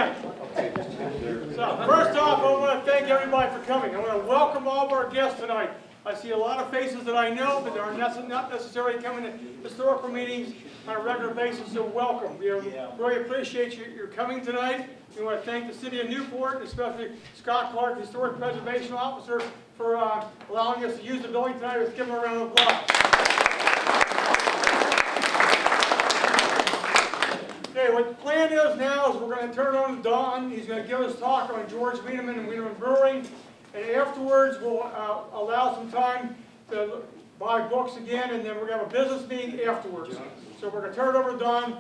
right. So first off, I want to thank everybody for coming. I want to welcome all of our guests tonight. I see a lot of faces that I know, but they're not necessarily coming to historical meetings on a regular basis, so welcome. We really appreciate your coming tonight. We want to thank the City of Newport, especially Scott Clark, Historic Preservation Officer, for allowing us to use the building tonight. Let's give them a round of applause. Okay, what the plan is now is we're going to turn it on to Don. He's going to give us a talk on George Wiedemann and Wiedemann Brewery. And afterwards, we'll allow some time to buy books again, and then we're going to have a business meeting afterwards. So we're going to turn it over to Don.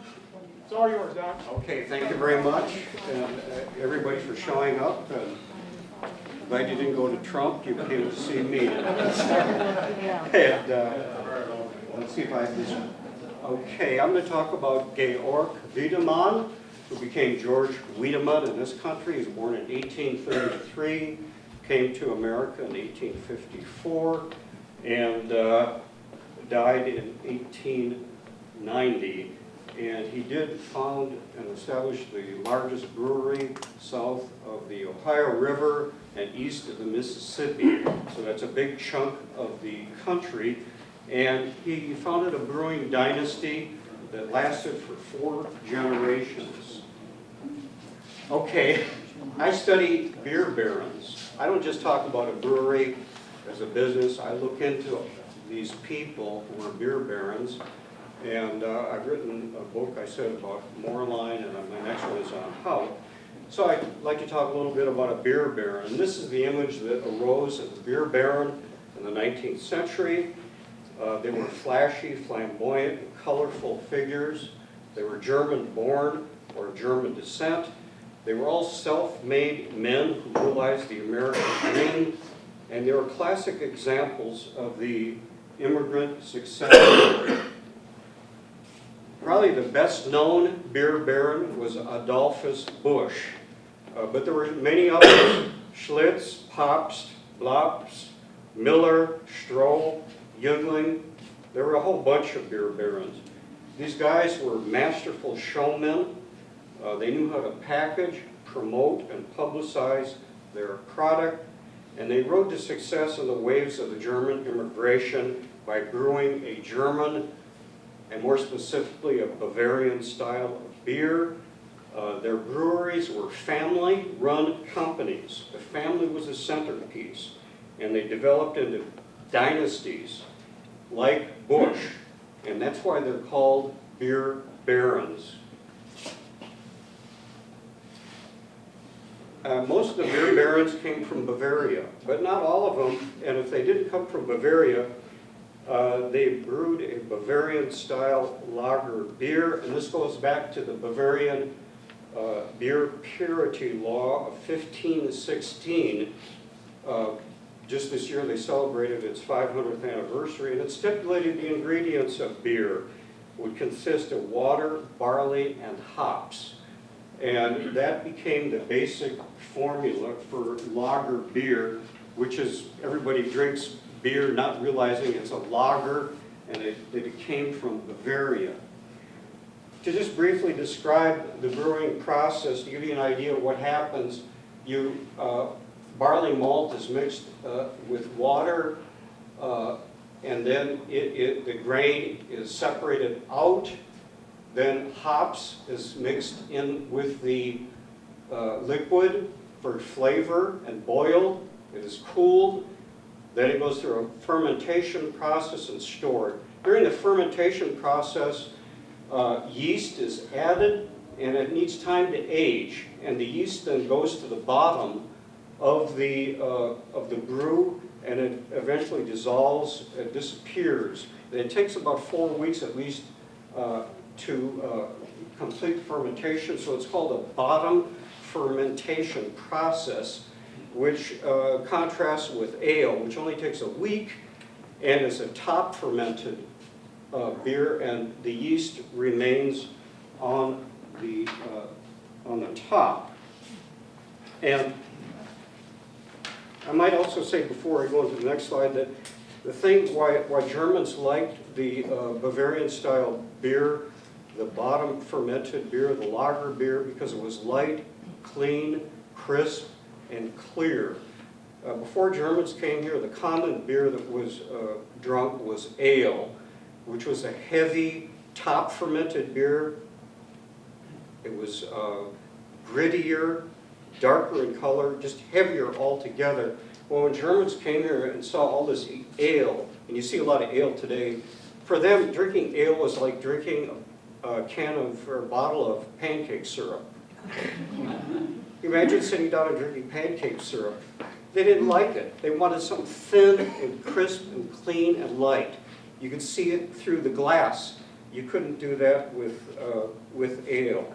It's all yours, Don. Okay, thank you very much, and everybody for showing up. And glad you didn't go to Trump. You came to see me. And let's see if I have this. Okay, I'm going to talk about Georg Wiedemann, who became George Wiedemann in this country. He was born in 1833, came to America in 1854, and died in 1890. And he did found and establish the largest brewery south of the Ohio River and east of the Mississippi. So that's a big chunk of the country. And he founded a brewing dynasty that lasted for 4 generations. Okay, I study beer barons. I don't just talk about a brewery as a business. I look into these people who are beer barons. And I've written a book, I said, about Moorline, and my next one is on Hout. So I'd like to talk a little bit about a beer baron. And this is the image that arose of the beer baron in the 19th century. They were flashy, flamboyant, and colorful figures. They were German-born or German descent. They were all self-made men who realized the American dream, and they were classic examples of the immigrant success story. Probably the best-known beer baron was Adolphus Busch, but there were many others: Schlitz, Pabst, Blaps, Miller, Stroh, Jüngling. There were a whole bunch of beer barons. These guys were masterful showmen. They knew how to package, promote, and publicize their product, and they rode to success in the waves of the German immigration by brewing a German, and more specifically a Bavarian style of beer. Their breweries were family-run companies. The family was a centerpiece, and they developed into dynasties like Busch, and that's why they're called beer barons. Most of the beer barons came from Bavaria, but not all of them, and if they didn't come from Bavaria, they brewed a Bavarian-style lager beer, and this goes back to the Bavarian beer purity law of 1516. Just this year they celebrated its 500th anniversary, and it stipulated the ingredients of beer would consist of water, barley, and hops. And that became the basic formula for lager beer, which is everybody drinks beer not realizing it's a lager, and that it came from Bavaria. To just briefly describe the brewing process, to give you an idea of what happens, barley malt is mixed with water, and then the grain is separated out. Then hops is mixed in with the liquid for flavor and boiled. It is cooled. Then it goes through a fermentation process and stored. During the fermentation process, yeast is added, and it needs time to age. And the yeast then goes to the bottom of the brew, and it eventually dissolves, it disappears. And it takes about 4 weeks at least to complete fermentation, so it's called a bottom fermentation process, which contrasts with ale, which only takes a week and is a top fermented beer, and the yeast remains on the top. And I might also say before I go into the next slide that the thing why Germans liked the Bavarian style beer, the bottom fermented beer, the lager beer, because it was light, clean, crisp, and clear. Before Germans came here, the common beer that was drunk was ale, which was a heavy, top-fermented beer. It was grittier, darker in color, just heavier altogether. Well, when Germans came here and saw all this ale, and you see a lot of ale today, for them, drinking ale was like drinking a can of, or a bottle of pancake syrup. Imagine sitting down and drinking pancake syrup. They didn't like it. They wanted something thin and crisp and clean and light. You could see it through the glass. You couldn't do that with ale.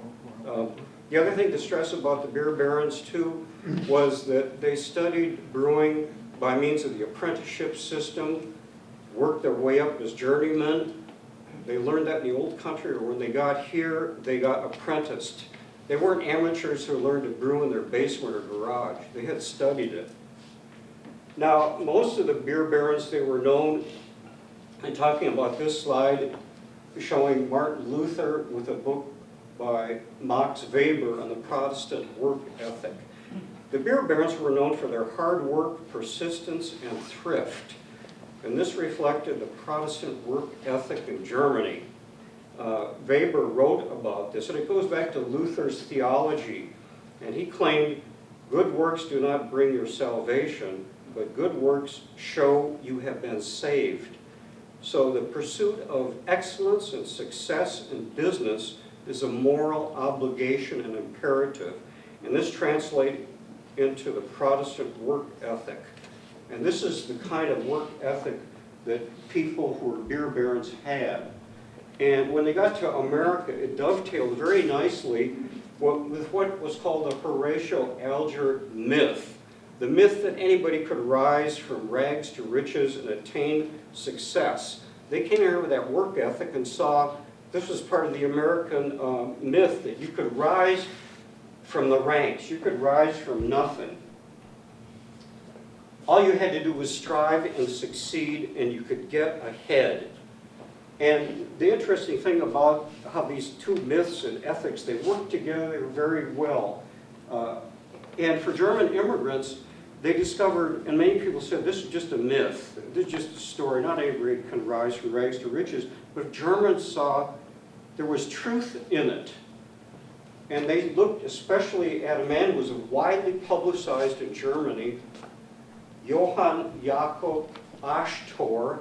The other thing to stress about the beer barons too was that they studied brewing by means of the apprenticeship system, worked their way up as journeymen. They learned that in the old country, or when they got here, they got apprenticed. They weren't amateurs who learned to brew in their basement or garage. They had studied it. Now, most of the beer barons, they were known, and talking about this slide, showing Martin Luther with a book by Max Weber on the Protestant work ethic. The beer barons were known for their hard work, persistence, and thrift. And this reflected the Protestant work ethic in Germany. Weber wrote about this, and it goes back to Luther's theology. And he claimed, good works do not bring your salvation, but good works show you have been saved. So the pursuit of excellence and success in business is a moral obligation and imperative. And this translates into the Protestant work ethic. And this is the kind of work ethic that people who were beer barons had. And when they got to America, it dovetailed very nicely with what was called the Horatio Alger myth. The myth that anybody could rise from rags to riches and attain success. They came here with that work ethic and saw this was part of the American myth that you could rise from the ranks. You could rise from nothing. All you had to do was strive and succeed, and you could get ahead. And the interesting thing about how these two myths and ethics, they work together very well. And for German immigrants, they discovered, and many people said, this is just a myth. This is just a story. Not everybody can rise from rags to riches. But Germans saw there was truth in it. And they looked especially at a man who was widely publicized in Germany, Johann Jakob Astor,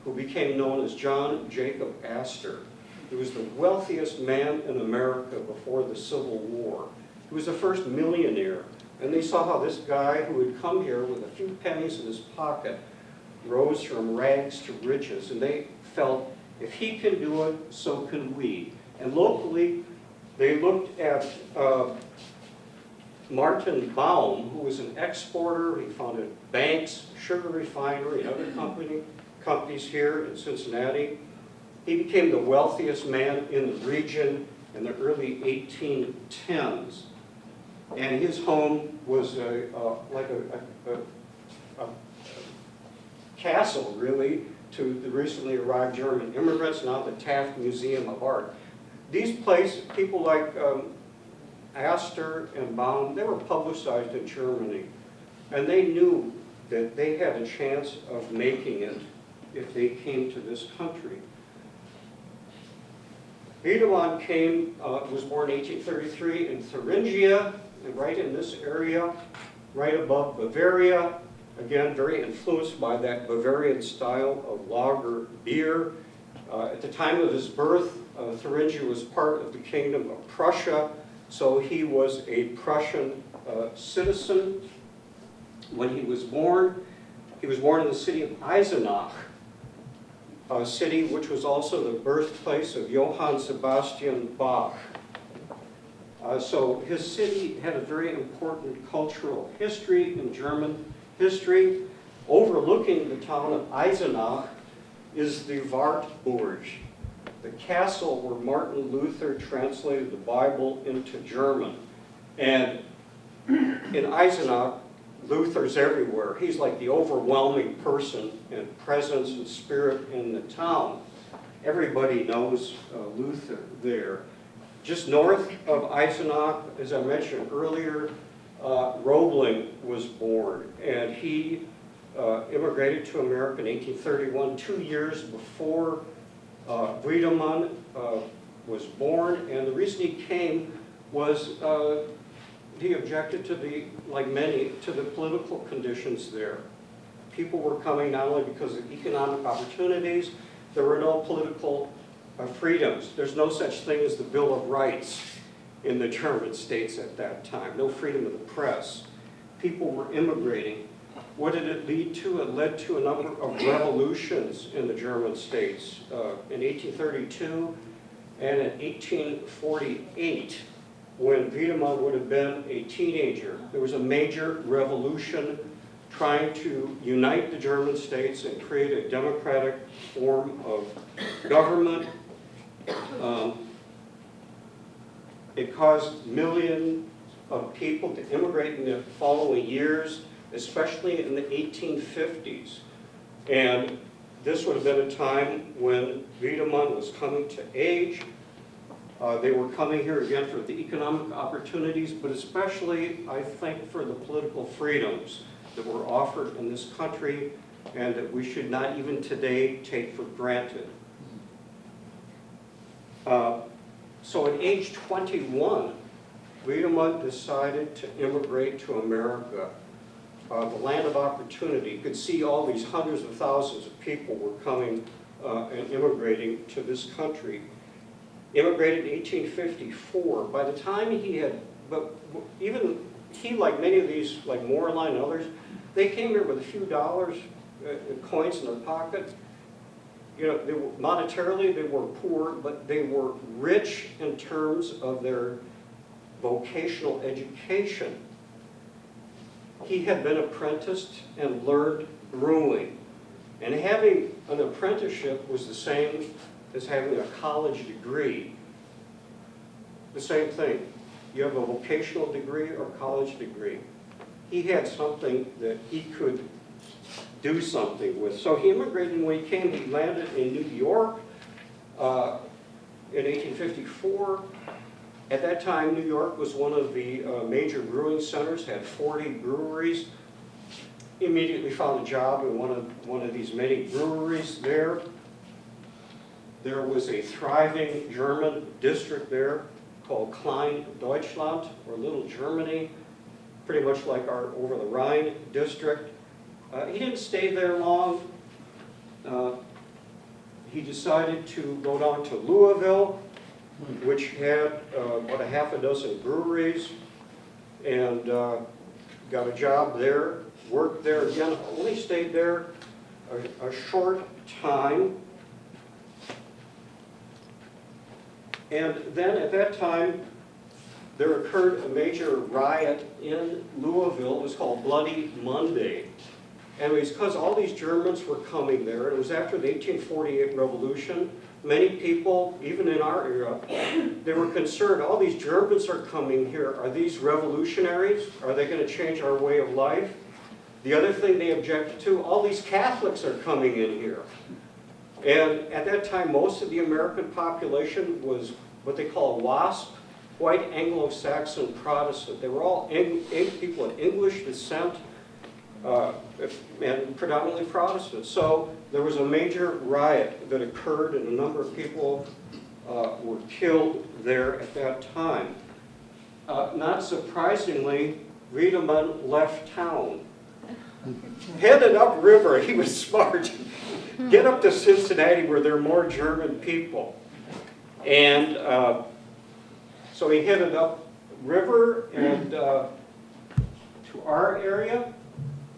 who became known as John Jacob Astor. He was the wealthiest man in America before the Civil War. He was the first millionaire. And they saw how this guy who had come here with a few pennies in his pocket rose from rags to riches. And they felt, if he can do it, so can we. And locally, they looked at Martin Baum, who was an exporter. He founded banks, sugar refinery, and other companies here in Cincinnati. He became the wealthiest man in the region in the early 1810s. And his home was like a castle, really, to the recently arrived German immigrants, now the Taft Museum of Art. These places, people like Astor and Baum, they were publicized in Germany. And they knew that they had a chance of making it if they came to this country. Wiedemann was born in 1833 in Thuringia, and right in this area, right above Bavaria. Again, very influenced by that Bavarian style of lager beer. At the time of his birth, Thuringia was part of the Kingdom of Prussia, so he was a Prussian citizen. When he was born in the city of Eisenach, a city which was also the birthplace of Johann Sebastian Bach. So his city had a very important cultural history in German history. Overlooking the town of Eisenach is the Wartburg, the castle where Martin Luther translated the Bible into German. And in Eisenach, Luther's everywhere. He's like the overwhelming person and presence and spirit in the town. Everybody knows Luther there. Just north of Eisenach, as I mentioned earlier, Roebling was born, and he immigrated to America in 1831, 2 years before Wiedemann was born. And the reason he came was he objected to the, like many, to the political conditions there. People were coming not only because of economic opportunities, there were no political freedoms. There's no such thing as the Bill of Rights in the German states at that time. No freedom of the press. People were immigrating. What did it lead to? It led to a number of revolutions in the German states. In 1832 and in 1848, when Wiedemann would have been a teenager, there was a major revolution trying to unite the German states and create a democratic form of government. It caused millions of people to immigrate in the following years, especially in the 1850s. And this would have been a time when Wiedemann was coming to age. They were coming here again for the economic opportunities, but especially, I think, for the political freedoms that were offered in this country and that we should not even today take for granted. So at age 21, Wiedemann decided to immigrate to America, the land of opportunity. You could see all these hundreds of thousands of people were coming and immigrating to this country. Immigrated in 1854. By the time he had, but even he, like many of these, like Moorline and others, they came here with a few dollars, coins in their pocket. You know, monetarily they were poor, but they were rich in terms of their vocational education. He had been apprenticed and learned brewing. And having an apprenticeship was the same as having a college degree. The same thing. You have a vocational degree or college degree. He had something that he could do something with. So he immigrated, and when he came, he landed in New York in 1854. At that time, New York was one of the major brewing centers, had 40 breweries. He immediately found a job in one of these many breweries there. There was a thriving German district there called Klein Deutschland, or Little Germany, pretty much like our over the Rhine district. He didn't stay there long. He decided to go down to Louisville, which had about a half a dozen breweries, and got a job there, worked there again, only stayed there a short time. And then at that time, there occurred a major riot in Louisville. It was called Bloody Monday. And it was because all these Germans were coming there. It was after the 1848 revolution. Many people, even in our era, they were concerned, all these Germans are coming here. Are these revolutionaries? Are they going to change our way of life? The other thing they objected to, all these Catholics are coming in here. And at that time, most of the American population was what they call WASP, White Anglo-Saxon Protestant. They were all people of English descent and predominantly Protestant. So there was a major riot that occurred, and a number of people were killed there at that time. Not surprisingly, Wiedemann left town. Headed upriver, he was smart. Get up to Cincinnati where there are more German people. And so he headed up river and to our area.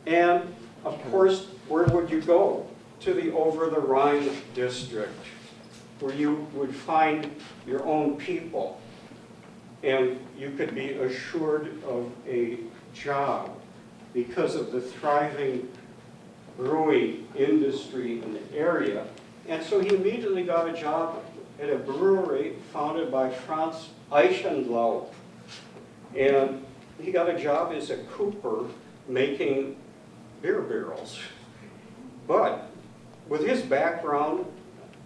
And of course, where would you go? To the over the Rhine district, where you would find your own people. And you could be assured of a job because of the thriving brewing industry in the area. And so he immediately got a job at a brewery founded by Franz Eichenlaub. And he got a job as a cooper making beer barrels. But with his background,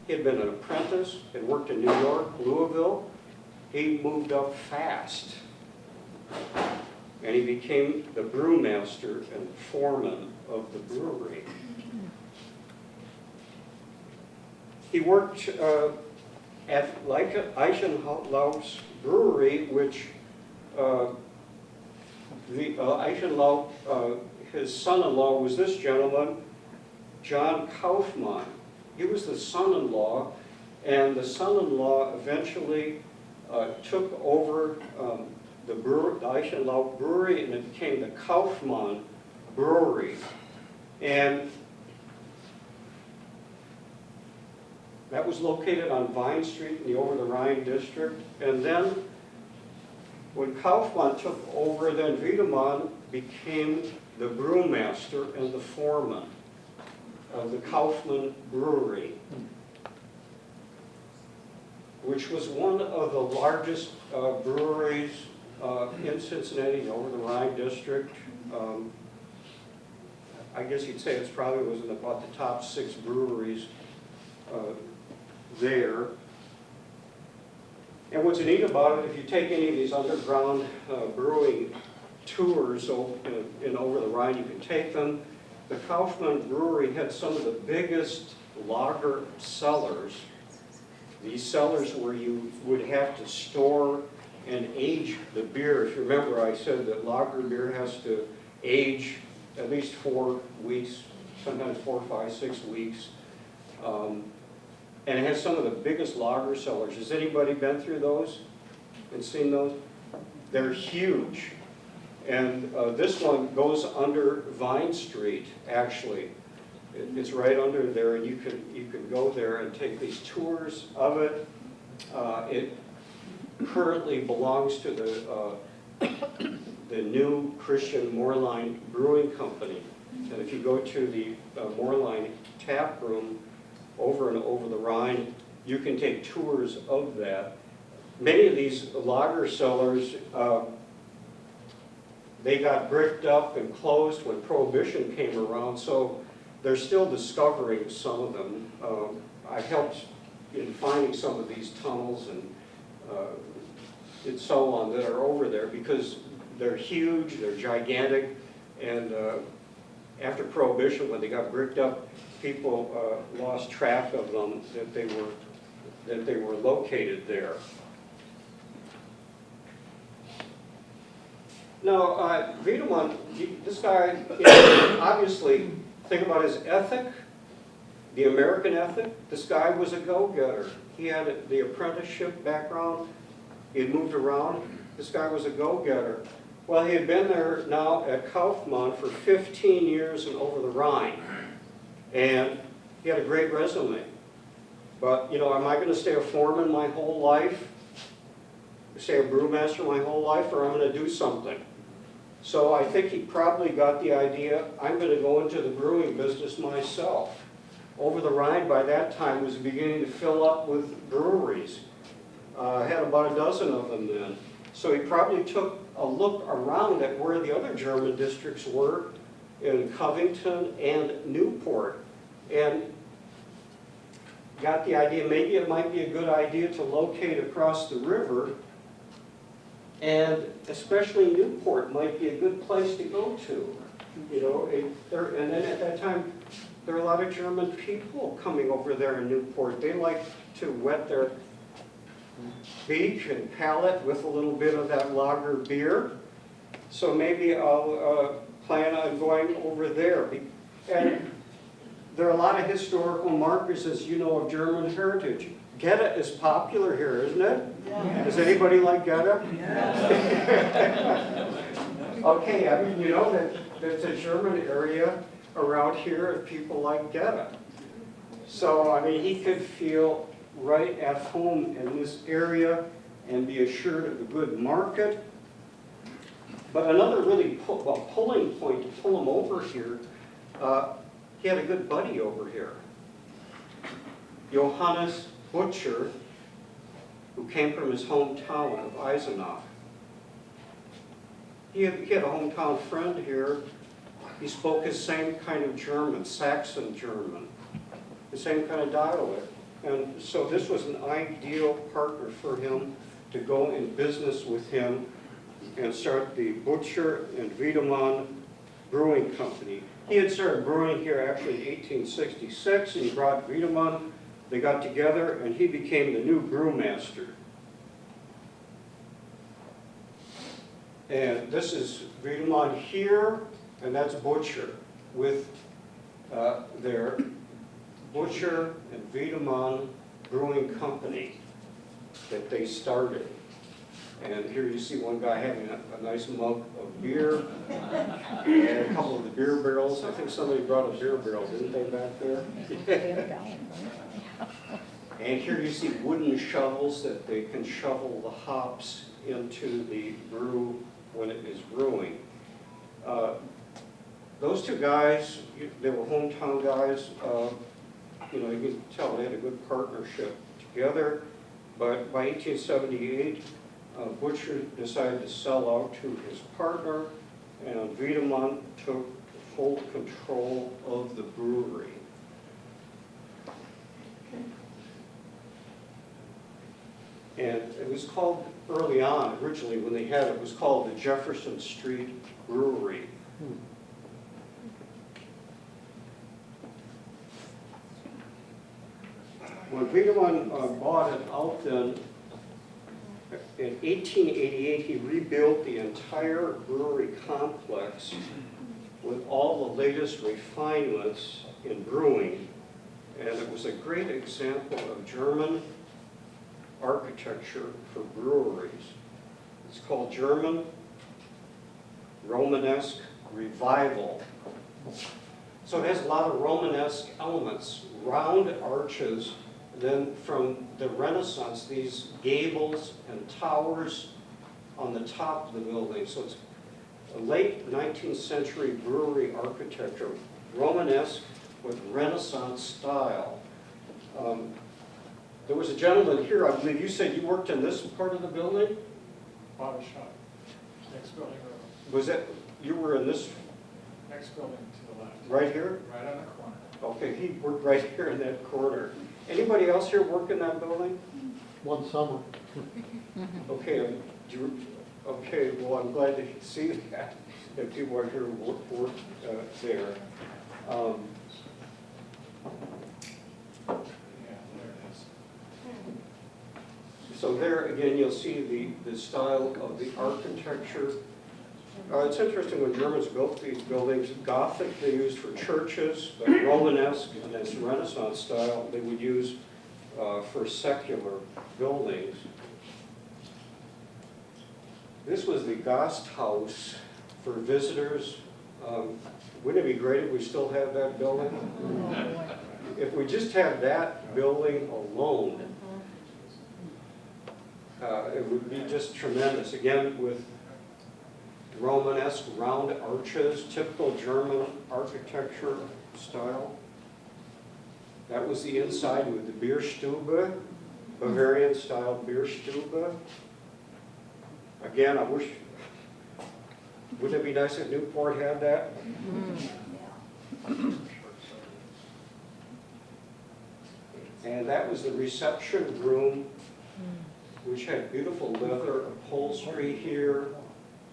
he had been an apprentice, had worked in New York, Louisville. he moved up fast. And he became the brewmaster and foreman of the brewery. He worked at Eichenlaub's brewery, which Eichenlaub, his son-in-law was this gentleman, John Kaufmann. He was the son-in-law, and the son-in-law eventually took over the Eichenlaub Brewery, and it became the Kaufmann Brewery. And that was located on Vine Street in the Over the Rhine district. And then when Kaufmann took over, then Wiedemann became the brewmaster and the foreman of the Kaufmann Brewery, which was one of the largest breweries in Cincinnati, Over the Rhine district. I guess you'd say it's probably was in about the top 6 breweries there. And what's neat about it, if you take any of these underground brewing tours in Over the Rhine, you can take them. The Kaufmann Brewery had some of the biggest lager cellars. These cellars where you would have to store and age the beer. If you remember, I said that lager beer has to age at least 4 weeks, sometimes 4, 5, 6 weeks. And it has some of the biggest lager cellars. Has anybody been through those and seen those? They're huge. And this one goes under Vine Street, actually. It's right under there, and you can go there and take these tours of it. It currently belongs to the new Christian Moorline Brewing Company. And if you go to the Moorline tap room over and Over the Rhine, you can take tours of that. Many of these lager cellars, they got bricked up and closed when Prohibition came around, so they're still discovering some of them. I helped in finding some of these tunnels and so on that are over there because they're huge, they're gigantic, and after Prohibition, when they got bricked up, people lost track of them, that they were located there. Now, Wiedemann, this guy, obviously, think about his ethic, the American ethic. This guy was a go-getter. He had the apprenticeship background. He had moved around. This guy was a go-getter. Well, he had been there now at Kaufmann for 15 years and Over the Rhine. And he had a great resume. But, you know, am I going to stay a foreman my whole life? Stay a brewmaster my whole life, or I'm going to do something? So I think he probably got the idea, I'm going to go into the brewing business myself. Over the Rhine by that time was beginning to fill up with breweries. Had about a dozen of them then. So he probably took a look around at where the other German districts were in Covington and Newport, and got the idea maybe it might be a good idea to locate across the river, and especially Newport might be a good place to go to. You know, and then at that time, there were a lot of German people coming over there in Newport. They like to wet their beak and palate with a little bit of that lager beer. So maybe I'll plan on going over there. And there are a lot of historical markers, as you know, of German heritage. Goethe is popular here, isn't it? Yeah. Does anybody like Goethe? Yeah. Okay, I mean, you know that there's a German area around here of people like Goethe. So, I mean, he could feel right at home in this area and be assured of a good market. But another really pulling point to pull him over here, he had a good buddy over here. Johannes Butcher, who came from his hometown of Eisenach. He had a hometown friend here. He spoke his same kind of German, Saxon German, the same kind of dialect. And so this was an ideal partner for him to go in business with him and start the Butcher and Wiedemann Brewing Company. He had started brewing here actually in 1866, and he brought Wiedemann. They got together, and he became the new brewmaster. And this is Wiedemann here, and that's Butcher with their Butcher and Wiedemann Brewing Company that they started. And here you see one guy having a nice mug of beer and a couple of the beer barrels. I think somebody brought a beer barrel, didn't they, back there? And here you see wooden shovels that they can shovel the hops into the brew when it is brewing. Those two guys, they were hometown guys. You know, you can tell they had a good partnership together. But by 1878, Butcher decided to sell out to his partner, and Wiedemann took full control of the brewery. And it was called, early on, originally when they had it, it was called the Jefferson Street Brewery. When Wiedemann bought it out then, in 1888, he rebuilt the entire brewery complex with all the latest refinements in brewing. And it was a great example of German architecture for breweries. It's called German Romanesque Revival. So it has a lot of Romanesque elements, round arches. Then from the Renaissance, these gables and towers on the top of the building. So it's a late 19th century brewery architecture, Romanesque with Renaissance style. There was a gentleman here, I believe you said you worked in this part of the building? Bottle shop, next building over. Was that, you were in this? Next building to the left. Right here? Right on the corner. Okay, he worked right here in that corner. Anybody else here work in that building? One summer. Okay, okay, well, I'm glad to see that people are here who work there. Yeah, there it is. So there, again, you'll see the style of the architecture. It's interesting when Germans built these buildings, Gothic they used for churches, but Romanesque and this Renaissance style they would use for secular buildings. This was the Gasthaus for visitors. Wouldn't it be great if we still had that building? If we just had that building alone, it would be just tremendous. Again, with Romanesque round arches, typical German architecture style. That was the inside with the Bierstube, Bavarian style Bierstube. Again, I wish, wouldn't it be nice if Newport had that? And that was the reception room, which had beautiful leather upholstery here.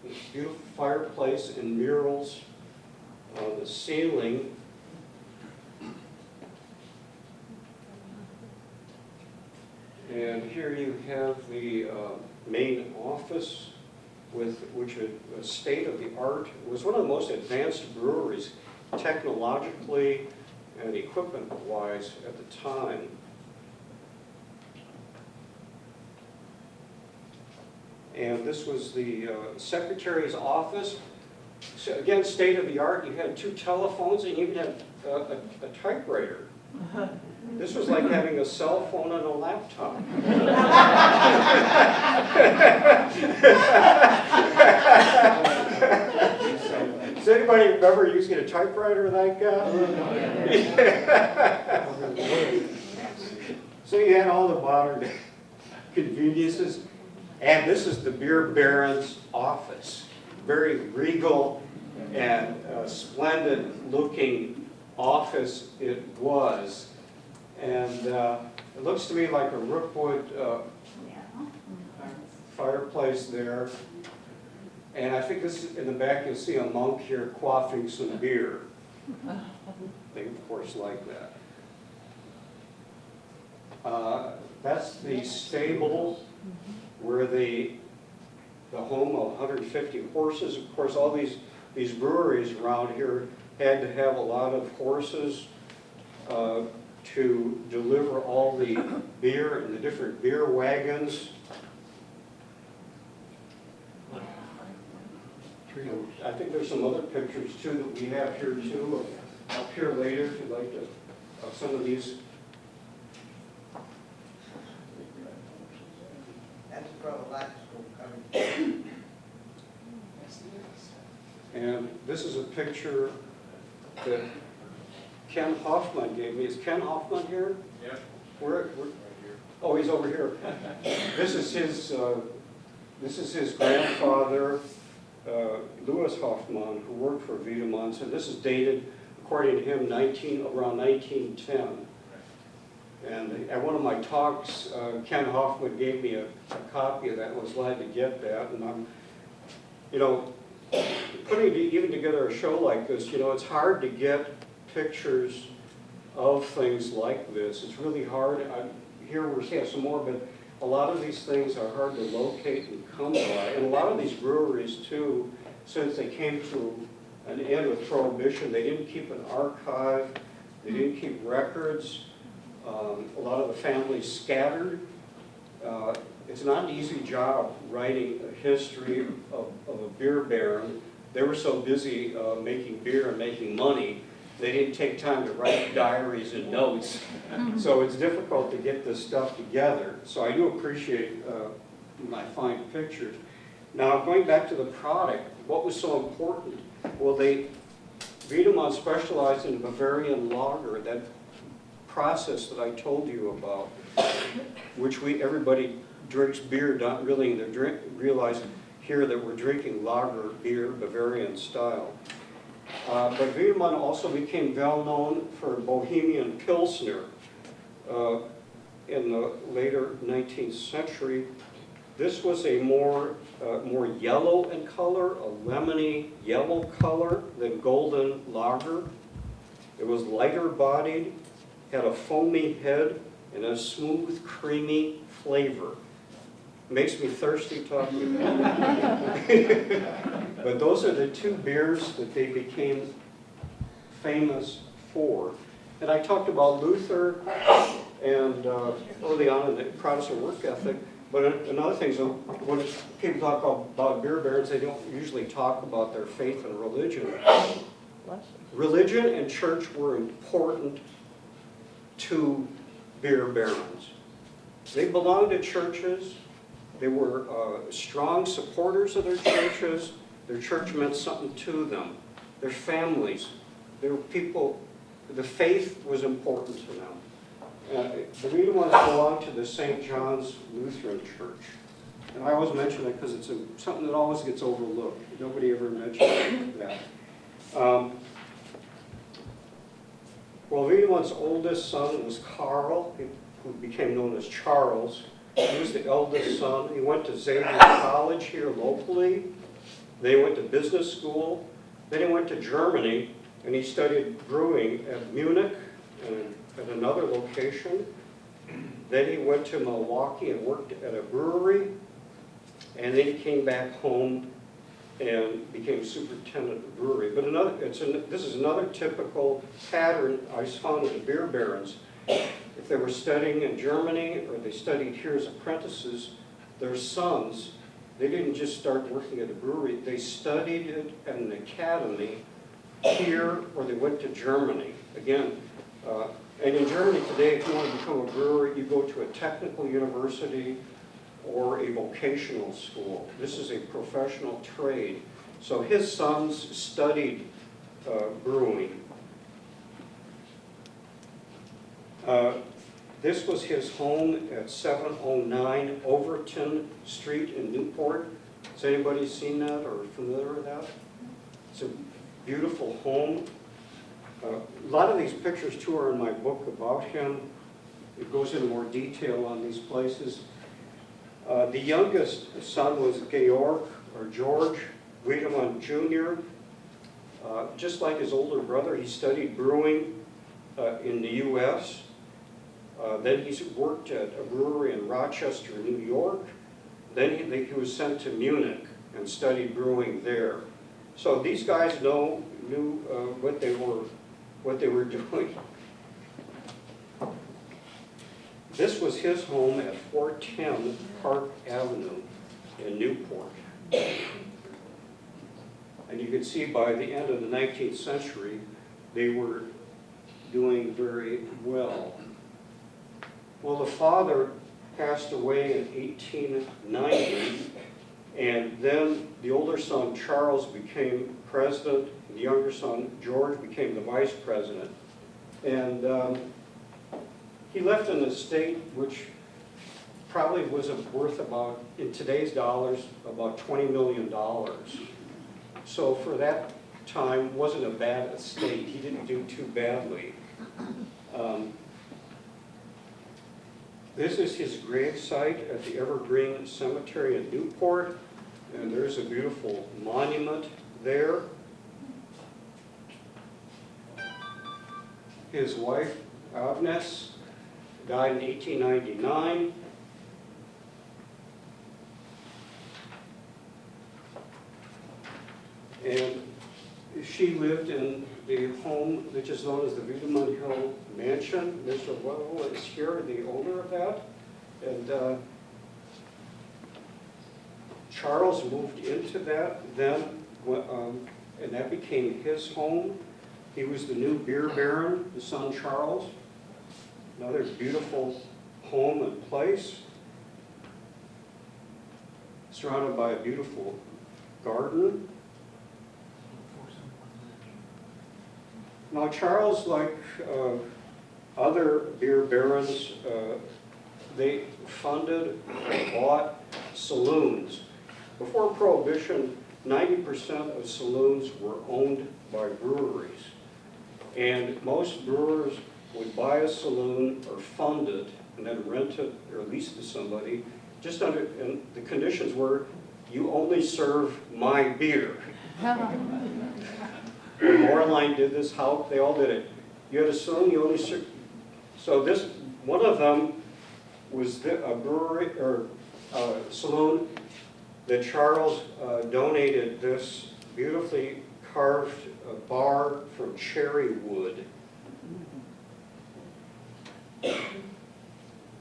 This beautiful fireplace and murals on the ceiling. And here you have the main office, which was state of the art. It was one of the most advanced breweries technologically and equipment-wise at the time. And this was the secretary's office. So again, state of the art. You had 2 telephones and you even had a typewriter. This was like having a cell phone and a laptop. Does anybody remember using a typewriter like that? So you had all the modern conveniences. And this is the beer baron's office. Very regal and splendid looking office it was. And it looks to me like a Rookwood fireplace there. And I think this, in the back, you'll see a monk here quaffing some beer. They, of course, like that. That's the stable where the home of 150 horses. Of course, all these breweries around here had to have a lot of horses to deliver all the beer in the different beer wagons. I think there's some other pictures too that we have here too, up here later if you'd like to, of some of these. That's from a Latin school coming. And this is a picture that Ken Hoffman gave me. Is Ken Hoffman here? Yeah. Where? Oh, he's over here. This is his grandfather, Louis Hoffman, who worked for Wiedemann. And this is dated, according to him, around 1910. And at one of my talks, Ken Hoffman gave me a copy of that and was glad to get that. And I'm, you know, putting even together a show like this, you know, it's hard to get pictures of things like this. It's really hard. Here we have some more, but a lot of these things are hard to locate and come by. And a lot of these breweries, too, since they came to an end with Prohibition, they didn't keep an archive, they didn't keep records. A lot of the families scattered. It's not an easy job writing a history of a beer baron. They were so busy making beer and making money, they didn't take time to write diaries and notes. So it's difficult to get this stuff together. So I do appreciate when I find pictures. Now, going back to the product, what was so important? Well, Wiedemann specialized in Bavarian lager, that process that I told you about, which everybody drinks beer, not really realize here that we're drinking lager beer, Bavarian style. But Wiedemann also became well known for Bohemian Pilsner in the later 19th century. This was a more yellow in color, a lemony yellow color than golden lager. It was lighter bodied, had a foamy head, and a smooth, creamy flavor. Makes me thirsty talking about it. But those are the two beers that they became famous for. And I talked about Luther and early on in the Protestant work ethic. But another thing is, when people talk about beer barons, they don't usually talk about their faith and religion. Religion and church were important to beer barons. They belonged to churches. They were strong supporters of their churches. Their church meant something to them. Their families, they were people, the faith was important to them. The Wiedemanns belonged to the St. John's Lutheran Church. And I always mention that because it's something that always gets overlooked. Nobody ever mentions that. Well, Wiedemann's oldest son was Carl, who became known as Charles. He was the eldest son. He went to Xavier College here locally. Then he went to business school. Then he went to Germany, and he studied brewing at Munich and at another location. Then he went to Milwaukee and worked at a brewery. And then he came back home and became superintendent of the brewery. But this is another typical pattern I found with the beer barons. If they were studying in Germany or they studied here as apprentices, their sons, they didn't just start working at a brewery. They studied it at an academy here, or they went to Germany. Again, and in Germany today, if you want to become a brewer, you go to a technical university or a vocational school. This is a professional trade. So his sons studied brewing. This was his home at 709 Overton Street in Newport. Has anybody seen that or familiar with that? It's a beautiful home. A lot of these pictures too are in my book about him. It goes into more detail on these places. The youngest son was George Wiedemann Jr. Just like his older brother, he studied brewing in the U.S. Then he worked at a brewery in Rochester, New York. Then he was sent to Munich and studied brewing there. So these guys knew what they were doing. This was his home at 410 Park Avenue in Newport. And you can see by the end of the 19th century, they were doing very well. Well, the father passed away in 1890, and then the older son, Charles, became president, and the younger son, George, became the vice president. And he left an estate which probably was worth about, in today's dollars, about $20 million. So for that time, wasn't a bad estate. He didn't do too badly. This is his grave site at the Evergreen Cemetery in Newport, and there's a beautiful monument there. His wife, Agnes, died in 1899. And she lived in the home which is known as the Wiedemann Hill Mansion. Mr. Weddle is here, the owner of that. And Charles moved into that then, and that became his home. He was the new beer baron, his son Charles. Another beautiful home and place, surrounded by a beautiful garden. Now Charles, like other beer barons, they funded, bought saloons. Before Prohibition, 90% of saloons were owned by breweries. And most brewers would buy a saloon or fund it and then rent it or lease to somebody, just under, and the conditions were, you only serve my beer. When Moreline did this, how they all did it. You had a saloon, you only serve. So this, one of them was a brewery or a saloon that Charles donated this beautifully carved bar from cherry wood.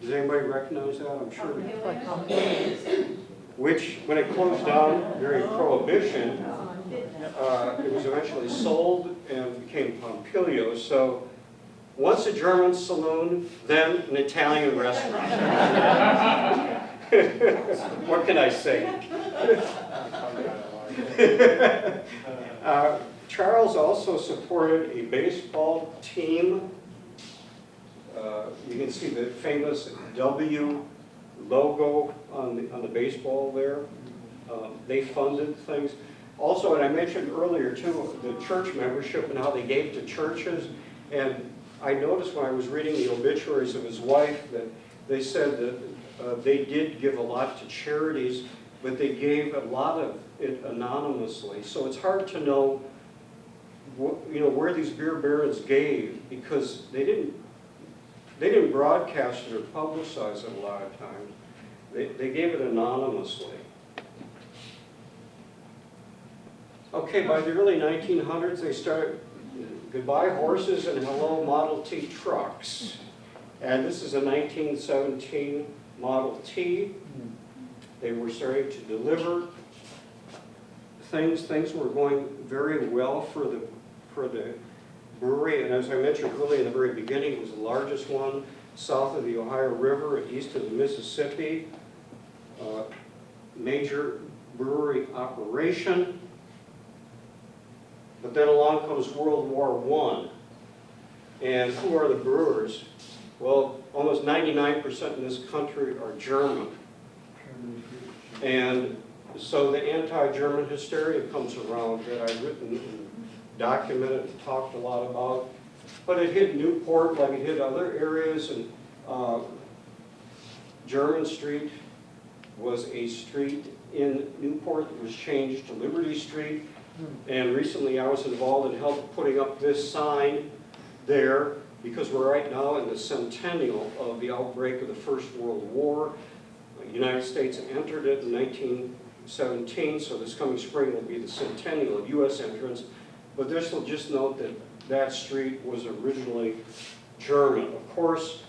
Does anybody recognize that? I'm sure. Which, when it closed down during Prohibition, it was eventually sold and became Pompilio. So once a German saloon, then an Italian restaurant. What can I say? Charles also supported a baseball team. You can see the famous W logo on the baseball there. They funded things. Also, and I mentioned earlier too, the church membership and how they gave to churches. And I noticed when I was reading the obituaries of his wife that they said that they did give a lot to charities, but they gave a lot of it anonymously. So it's hard to know, where these beer barons gave, because they didn't broadcast it or publicize it a lot of times. They gave it anonymously. Okay, by the early 1900s, they started goodbye horses and hello Model T trucks. And this is a 1917 Model T. They were starting to deliver things. Things were going very well for the brewery. And as I mentioned earlier in the very beginning, it was the largest one south of the Ohio River and east of the Mississippi. Major brewery operation. But then along comes World War I. And who are the brewers? Well, almost 99% in this country are German. And so the anti-German hysteria comes around that I've written and documented and talked a lot about. But it hit Newport like it hit other areas, and German Street was a street in Newport that was changed to Liberty Street. And recently I was involved in help putting up this sign there because we're right now in the centennial of the outbreak of the First World War. The United States entered it in 1917, so this coming spring will be the centennial of U.S. entrance. But this will just note that that street was originally German. Of course,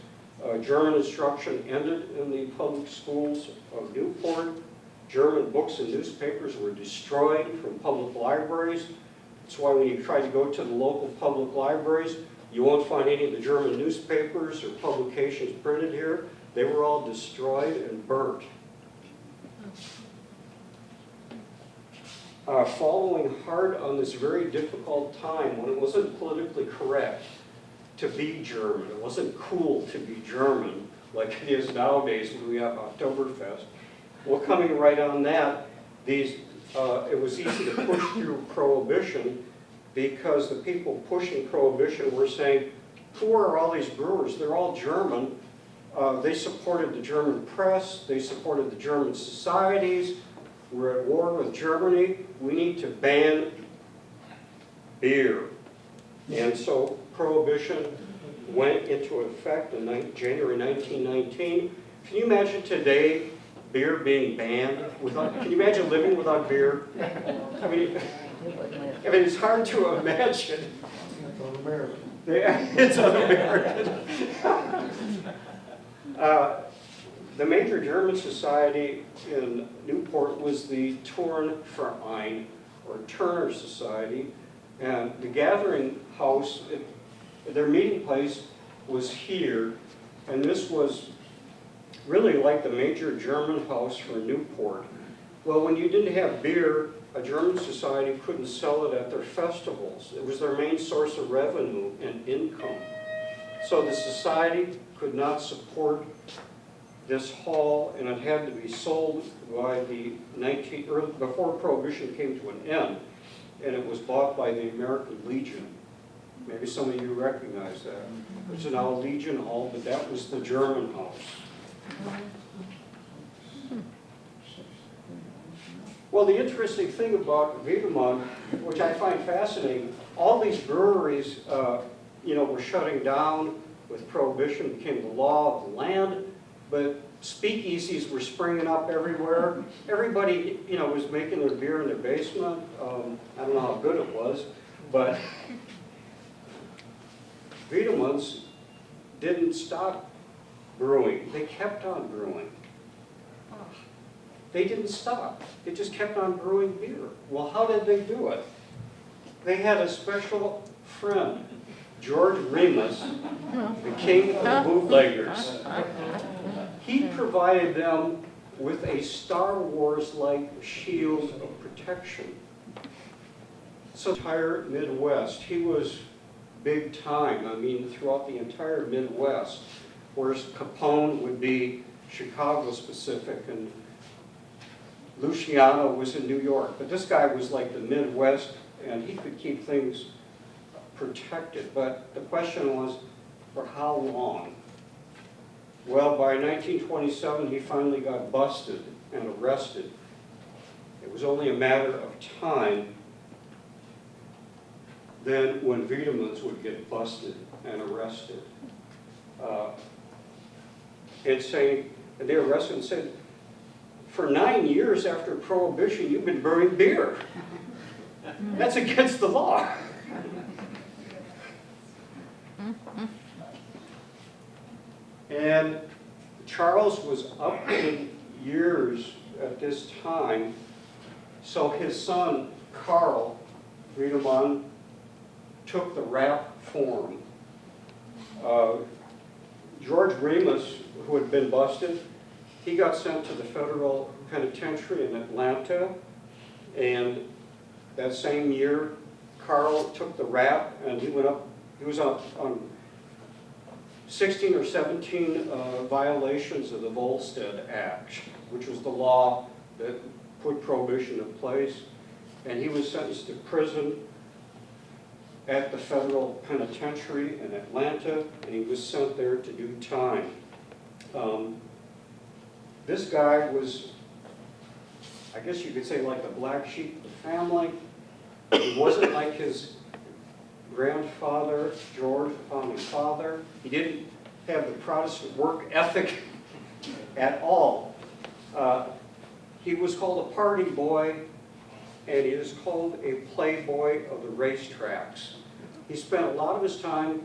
German instruction ended in the public schools of Newport. German books and newspapers were destroyed from public libraries. That's why when you try to go to the local public libraries, you won't find any of the German newspapers or publications printed here. They were all destroyed and burnt. Following hard on this very difficult time when it wasn't politically correct to be German, it wasn't cool to be German like it is nowadays when we have Oktoberfest. Well, coming right on that, it was easy to push through Prohibition because the people pushing Prohibition were saying, who are all these brewers? They're all German. They supported the German press. They supported the German societies. We're at war with Germany. We need to ban beer. And so Prohibition went into effect in January 1919. Can you imagine today beer being banned? Can you imagine living without beer? I mean, it's hard to imagine. It's un-American. Yeah, it's un-American. The major German society in Newport was the Turnverein, or Turner Society, and the gathering house, their meeting place was here, and this was really like the major German house for Newport. Well, when you didn't have beer, a German society couldn't sell it at their festivals. It was their main source of revenue and income. So the society could not support this hall, and it had to be sold by before Prohibition came to an end, and it was bought by the American Legion. Maybe some of you recognize that. It's now Legion Hall, but that was the German house. Well, the interesting thing about Wiedemann, which I find fascinating, all these breweries, were shutting down with Prohibition, became the law of the land, but speakeasies were springing up everywhere. Everybody, was making their beer in their basement. I don't know how good it was, but Wiedemann's didn't stop brewing. They kept on brewing. They didn't stop. They just kept on brewing beer. Well, how did they do it? They had a special friend, George Remus, the king of the bootleggers. He provided them with a Star Wars-like shield of protection. So entire Midwest, he was big time. I mean, throughout the entire Midwest, whereas Capone would be Chicago specific and Luciano was in New York. But this guy was like the Midwest, and he could keep things protected. But the question was, for how long? Well, by 1927, he finally got busted and arrested. It was only a matter of time then when Wiedemann's would get busted and arrested. And they arrested and said, for 9 years after Prohibition, you've been brewing beer. That's against the law. And Charles was up in years at this time, so his son, Carl Wiedemann, took the rap form. George Remus, who had been busted, he got sent to the federal penitentiary in Atlanta, and that same year, Carl took the rap, and he was up on 16 or 17 violations of the Volstead Act, which was the law that put Prohibition in place, and he was sentenced to prison at the federal penitentiary in Atlanta, and he was sent there to do time. This guy was I guess you could say like the black sheep of the family. He wasn't like his grandfather, George, the founding father. He didn't have the Protestant work ethic at all. He was called a party boy, and he is called a playboy of the racetracks. He spent a lot of his time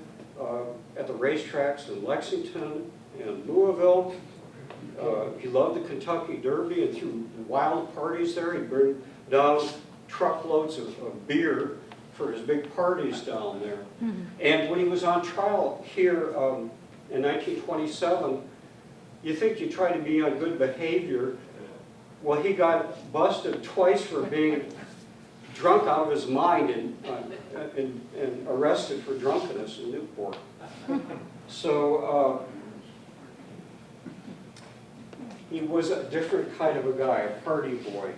at the racetracks in Lexington and Louisville. He loved the Kentucky Derby and threw wild parties there. He'd bring down truckloads of beer for his big parties down there. And when he was on trial here in 1927, you think you try to be on good behavior. Well, he got busted twice for being drunk out of his mind and arrested for drunkenness in Newport. So he was a different kind of a guy, a party boy.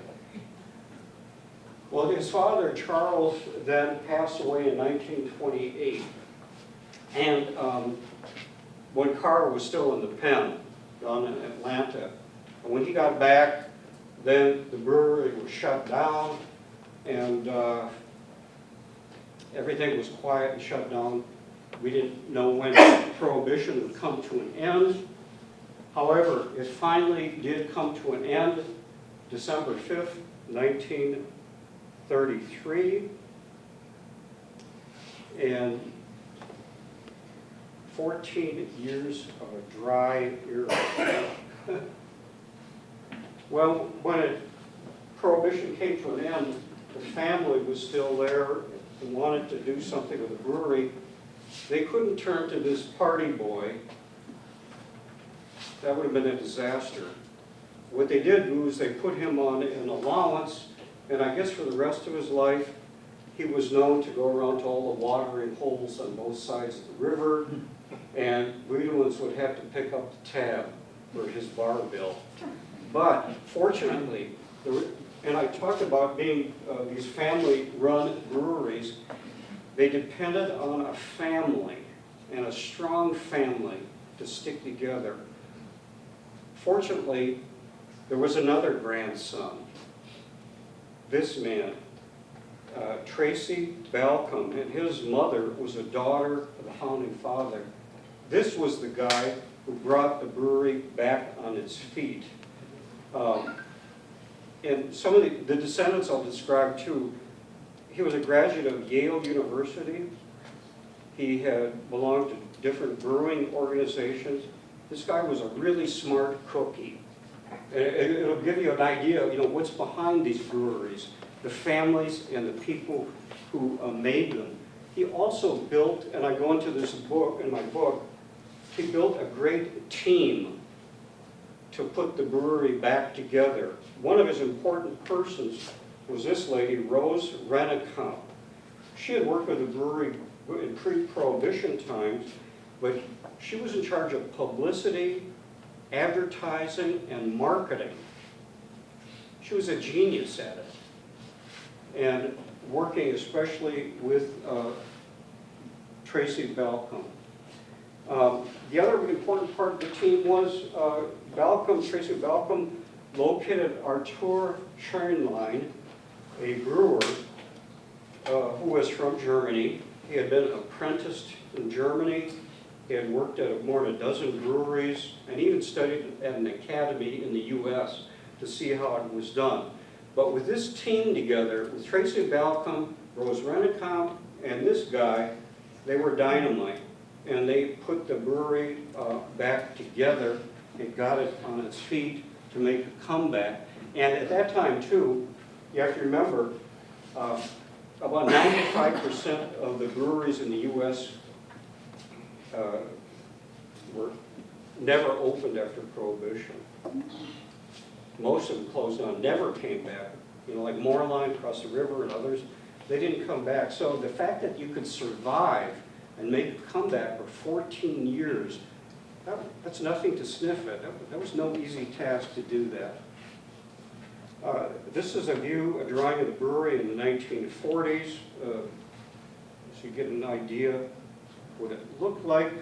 Well, his father, Charles, then passed away in 1928. And when Carl was still in the pen down in Atlanta, and when he got back, then the brewery was shut down, and everything was quiet and shut down. We didn't know when Prohibition would come to an end. However, it finally did come to an end, December 5th, 1933. And 14 years of a dry era. Well, when Prohibition came to an end, the family was still there and wanted to do something with the brewery. They couldn't turn to this party boy. That would have been a disaster. What they did was they put him on an allowance, and I guess for the rest of his life, he was known to go around to all the watering holes on both sides of the river, and Wiedemanns would have to pick up the tab for his bar bill. But fortunately, and I talked about being these family-run breweries, they depended on a family and a strong family to stick together. Fortunately, there was another grandson. This man, Tracy Balcom, and his mother was a daughter of the founding father. This was the guy who brought the brewery back on its feet. And some of the descendants I'll describe too. He was a graduate of Yale University. He had belonged to different brewing organizations. This guy was a really smart cookie. And it'll give you an idea, what's behind these breweries, the families and the people who made them. He also built, and I go into this book, in my book, he built a great team to put the brewery back together. One of his important persons was this lady, Rose Rennekamp. She had worked with the brewery in pre-Prohibition times, but she was in charge of publicity, advertising, and marketing. She was a genius at it, and working especially with Tracy Balcom. The other important part of the team was Tracy Balcom located Arthur Scheinlein, a brewer who was from Germany. He had been apprenticed in Germany. He had worked at more than a dozen breweries and even studied at an academy in the US to see how it was done. But with this team together, with Tracy Balcom, Rose Rennekamp, and this guy, they were dynamite. And they put the brewery back together and got it on its feet to make a comeback. And at that time, too, you have to remember, about 95% of the breweries in the U.S. Were never opened after Prohibition. Most of them closed down, never came back. Like Moorline across the river and others, they didn't come back. So the fact that you could survive and make a comeback for 14 years, that's nothing to sniff at. That was no easy task to do that. This is a drawing of the brewery in the 1940s, so you get an idea what it looked like.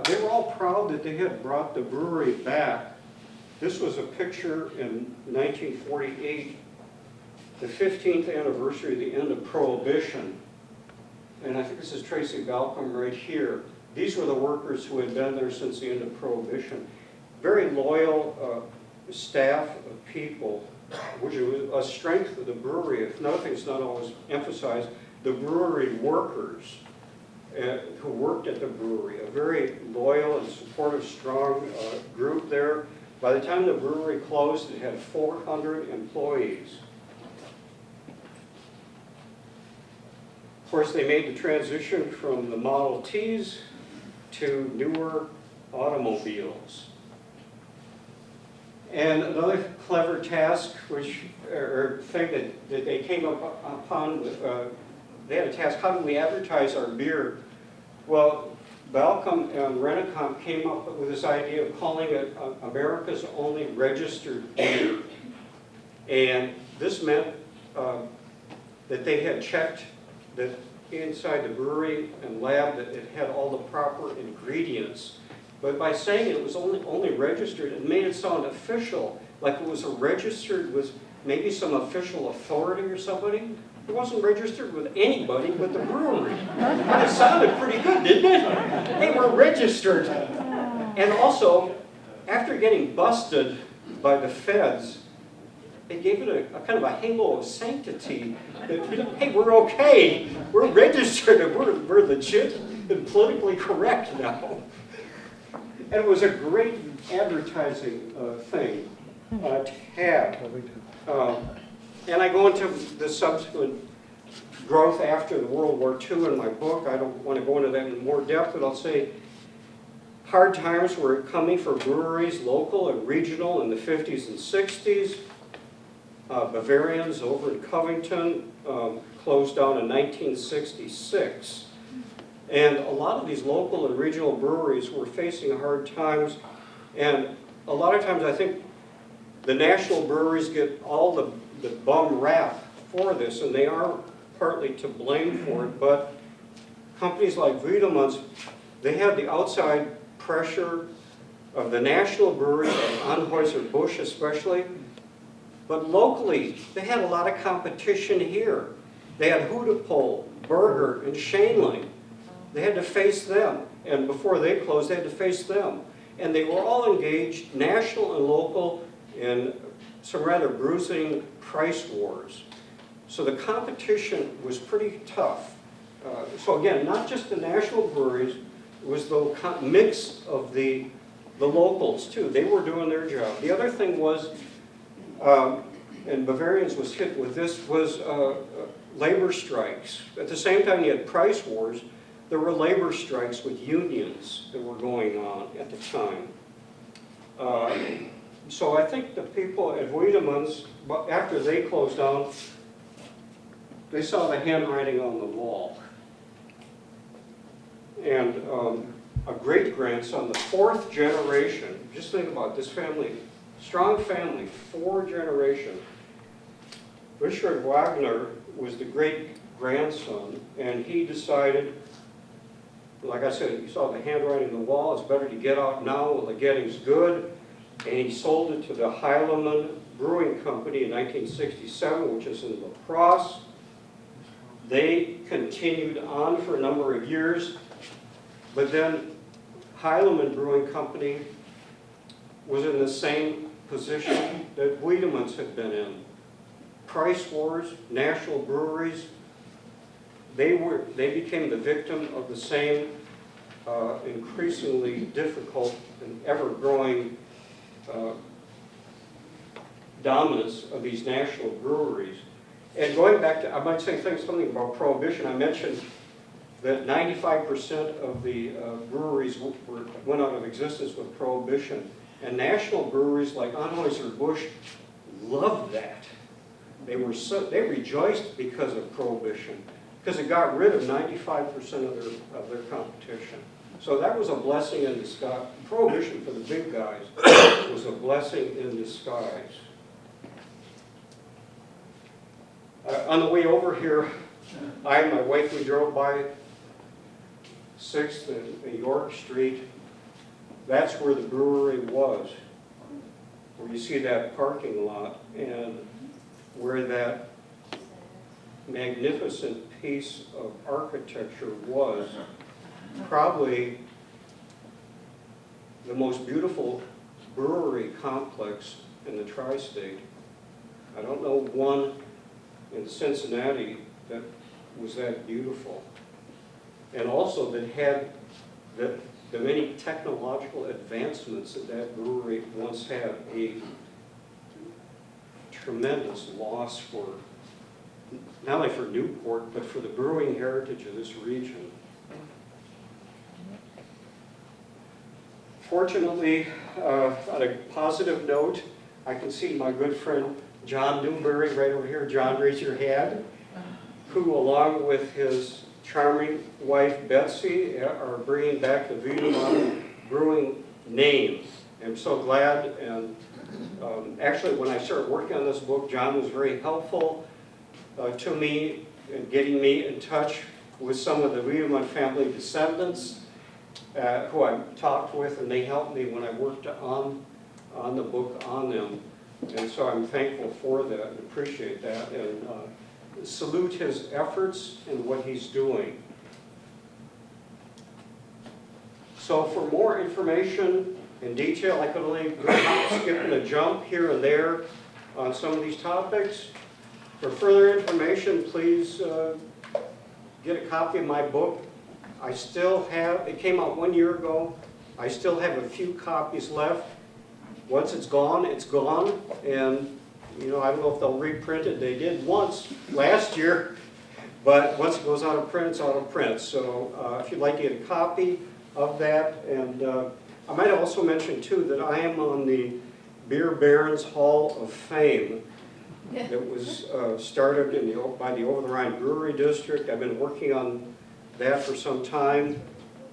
They were all proud that they had brought the brewery back, This was a picture in 1948, the 15th anniversary of the end of Prohibition. And I think this is Tracy Balcom right here. These were the workers who had been there since the end of Prohibition. Very loyal staff of people, which was a strength of the brewery. If nothing's not always emphasized, the brewery workers who worked at the brewery, a very loyal and supportive, strong group there. By the time the brewery closed, it had 400 employees. Of course, they made the transition from the Model Ts to newer automobiles. And another clever task, or thing that they came upon, they had a task, how do we advertise our beer? Well, Balcom and Rennekamp came up with this idea of calling it America's only registered beer. And this meant that they had checked that inside the brewery and lab that it had all the proper ingredients. But by saying it was only registered, it made it sound official, like it was registered with maybe some official authority or somebody. It wasn't registered with anybody but the brewery. And it sounded pretty good, didn't it? They were registered. And also, after getting busted by the feds, they gave it a kind of a halo of sanctity. That, hey, we're okay. We're registered and we're legit and politically correct now. And it was a great advertising thing to have. And I go into the subsequent growth after the World War II in my book. I don't want to go into that in more depth, but I'll say hard times were coming for breweries, local and regional, in the 50s and 60s. Bavarians over in Covington closed down in 1966. And a lot of these local and regional breweries were facing hard times. And a lot of times I think the national breweries get all the bum rap for this, and they are partly to blame for it. But companies like Wiedemann's, they had the outside pressure of the national breweries, Anheuser-Busch especially. But locally, they had a lot of competition here. They had Hudepohl, Berger, and Schenling. They had to face them. And before they closed, they had to face them. And they were all engaged, national and local, in some rather bruising price wars. So the competition was pretty tough. So again, not just the national breweries, it was the mix of the locals too. They were doing their job. The other thing was, and Bavarians was hit with this, was labor strikes. At the same time you had price wars, there were labor strikes with unions that were going on at the time. So I think the people at Wiedemann's, after they closed down, they saw the handwriting on the wall. And a great-grandson, the fourth generation, just think about this family, strong family, 4 generations. Richard Wagner was the great-grandson, and he decided, like I said, he saw the handwriting on the wall, it's better to get out now while the getting's good, and he sold it to the Heilemann Brewing Company in 1967, which is in La Crosse. They continued on for a number of years, but then Heilemann Brewing Company was in the same position that Wiedemann's had been in. Price wars, national breweries, they became the victim of the same increasingly difficult and ever-growing dominance of these national breweries. And going back to, I might say something about Prohibition. I mentioned that 95% of the breweries went out of existence with Prohibition. And national breweries like Anheuser-Busch loved that. They rejoiced because of Prohibition, because it got rid of 95% of their competition. So that was a blessing in disguise. Prohibition for the big guys was a blessing in disguise. On the way over here, I and my wife, we drove by 6th and York Street. That's where the brewery was. where you see that parking lot and where that magnificent piece of architecture was, probably the most beautiful brewery complex in the tri-state. I don't know one in Cincinnati that was that beautiful. And also that had the many technological advancements that that brewery once had, a tremendous loss for, not only for Newport, but for the brewing heritage of this region. Fortunately, on a positive note, I can see my good friend John Newberry right over here. John, raise your hand. Who, along with his charming wife Betsy, are bringing back the Wiedemann Brewing name. I'm so glad, and actually when I started working on this book, John was very helpful to me in getting me in touch with some of the Wiedemann family descendants who I talked with, and they helped me when I worked on the book on them. And so I'm thankful for that and appreciate that, and salute his efforts and what he's doing. So for more information in detail, I could only skip and a jump here and there on some of these topics. For further information, please get a copy of my book. I still have, it came out 1 year ago. I still have a few copies left. Once it's gone, and you know, I don't know if they'll reprint it. They did once last year, but once it goes out of print, it's out of print. So if you'd like to get a copy of that, and I might also mention too that I am on the Beer Barons Hall of Fame that was started by the Over the Rhine Brewery District. I've been working on that for some time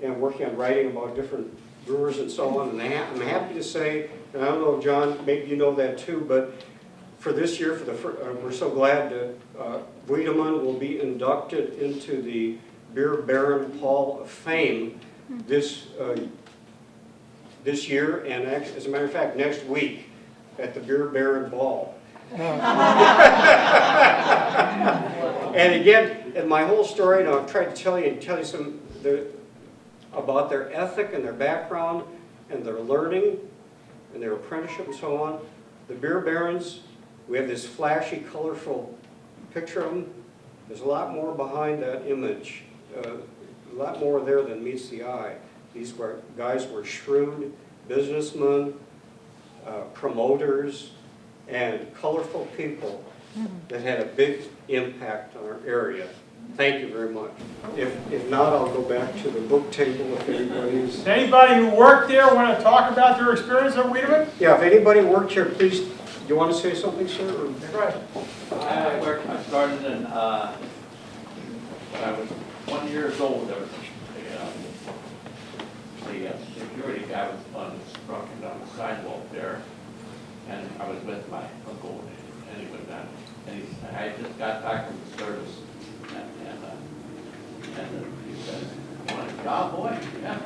and working on writing about different brewers and so on. And I'm happy to say, and I don't know, John, maybe you know that too, but for this year, we're so glad that Wiedemann will be inducted into the Beer Baron Hall of Fame this year, and actually, as a matter of fact, next week at the Beer Baron Ball. And again, in my whole story, and I've tried to tell you some about their ethic and their background and their learning and their apprenticeship and so on. The Beer Barons, we have this flashy, colorful picture of them. There's a lot more behind that image, a lot more there than meets the eye. These guys were shrewd businessmen, promoters, and colorful people that had a big impact on our area. Thank you very much. If not, I'll go back to the book table if anybody's... Anybody who worked there want to talk about their experience at Wiedemann? Yeah, if anybody worked here, please, do you want to say something, sir? Or? Right. I started in, when I was 1 year old, there was the security guy was on down the sidewalk there, and I was with my uncle, and he went down, and I just got back from the service, and he said, "You want a job, boy?" "Yeah." I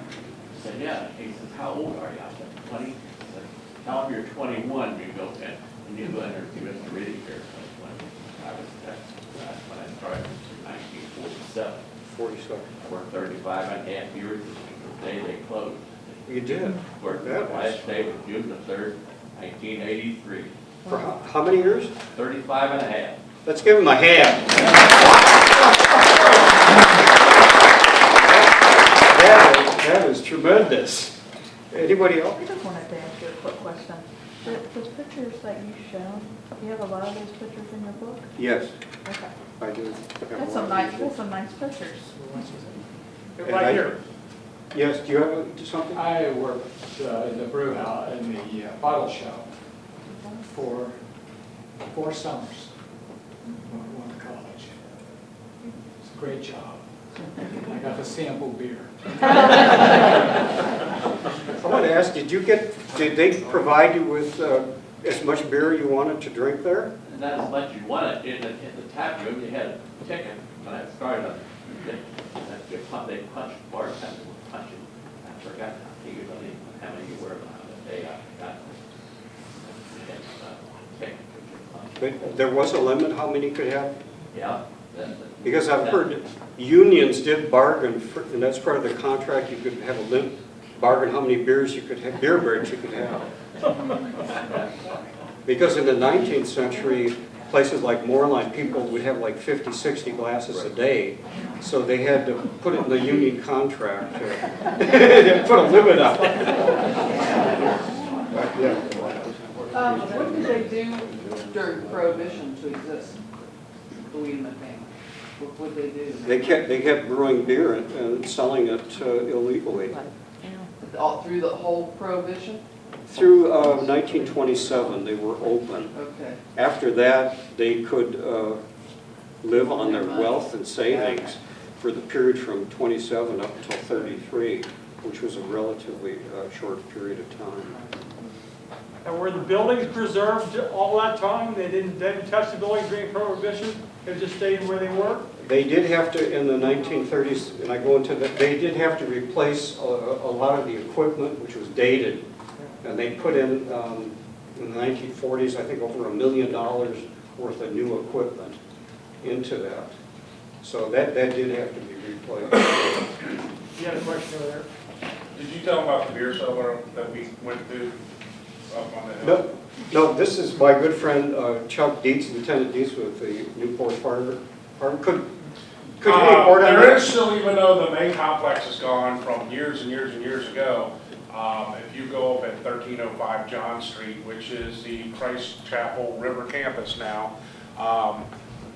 said, "Yeah." He says, "How old are you?" I said, 20. He said, "Tell him you're 21 when you go in, and you go in there, you have to read it here." That's when I started in 1947. 47. I worked 35 and a half years the day they closed. You did? Worked the last day was June the 3rd, 1983. For how many years? 35 and a half. Let's give him a hand. That is tremendous. Anybody else? I just wanted to ask you a quick question. Those pictures that you showed, do you have a lot of those pictures in your book? Yes, Okay. I do. That's some nice pictures. Right here. Yes, do you have something? I worked in the brew house, in the bottle shop for 4 summers when I went to college. It's a great job. I got to sample beer. I want to ask, did they provide you with as much beer you wanted to drink there? And not as much you wanted. In the tap room, you had a ticket. When I started, they punched bartenders were punching. I forgot how many you were on the day I got But there was a limit how many could have? Yeah. Because I've heard unions did bargain, and that's part of the contract, you could have a limit, bargain how many beers you could have, beer breaks you could have. Because in the 19th century, places like Moreline, people would have like 50, 60 glasses a day. So they had to put it in the union contract to put a limit on it. What did they do during Prohibition to exist, the Wiedemann family? What would they do? They kept brewing beer and selling it illegally. All through the whole Prohibition? Through 1927, they were open. Okay. After that, they could live on their wealth and savings for the period from 27 up until 33, which was a relatively short period of time. And were the buildings preserved all that time? They didn't touch the buildings during Prohibition? They just stayed where they were? They did have to, in the 1930s, and I go into that, they did have to replace a lot of the equipment, which was dated. And they put in the 1940s, I think over $1 million worth of new equipment into that. So that did have to be replaced. You had a question over there? Did you tell them about the beer cellar that we went to up on the hill? No, this is my good friend Chuck Dietz, Lieutenant Dietz with the Newport Fire Department. Could you report on There that? is still, even though the main complex is gone from years and years and years ago, if you go up at 1305 John Street, which is the Christ Chapel River campus now,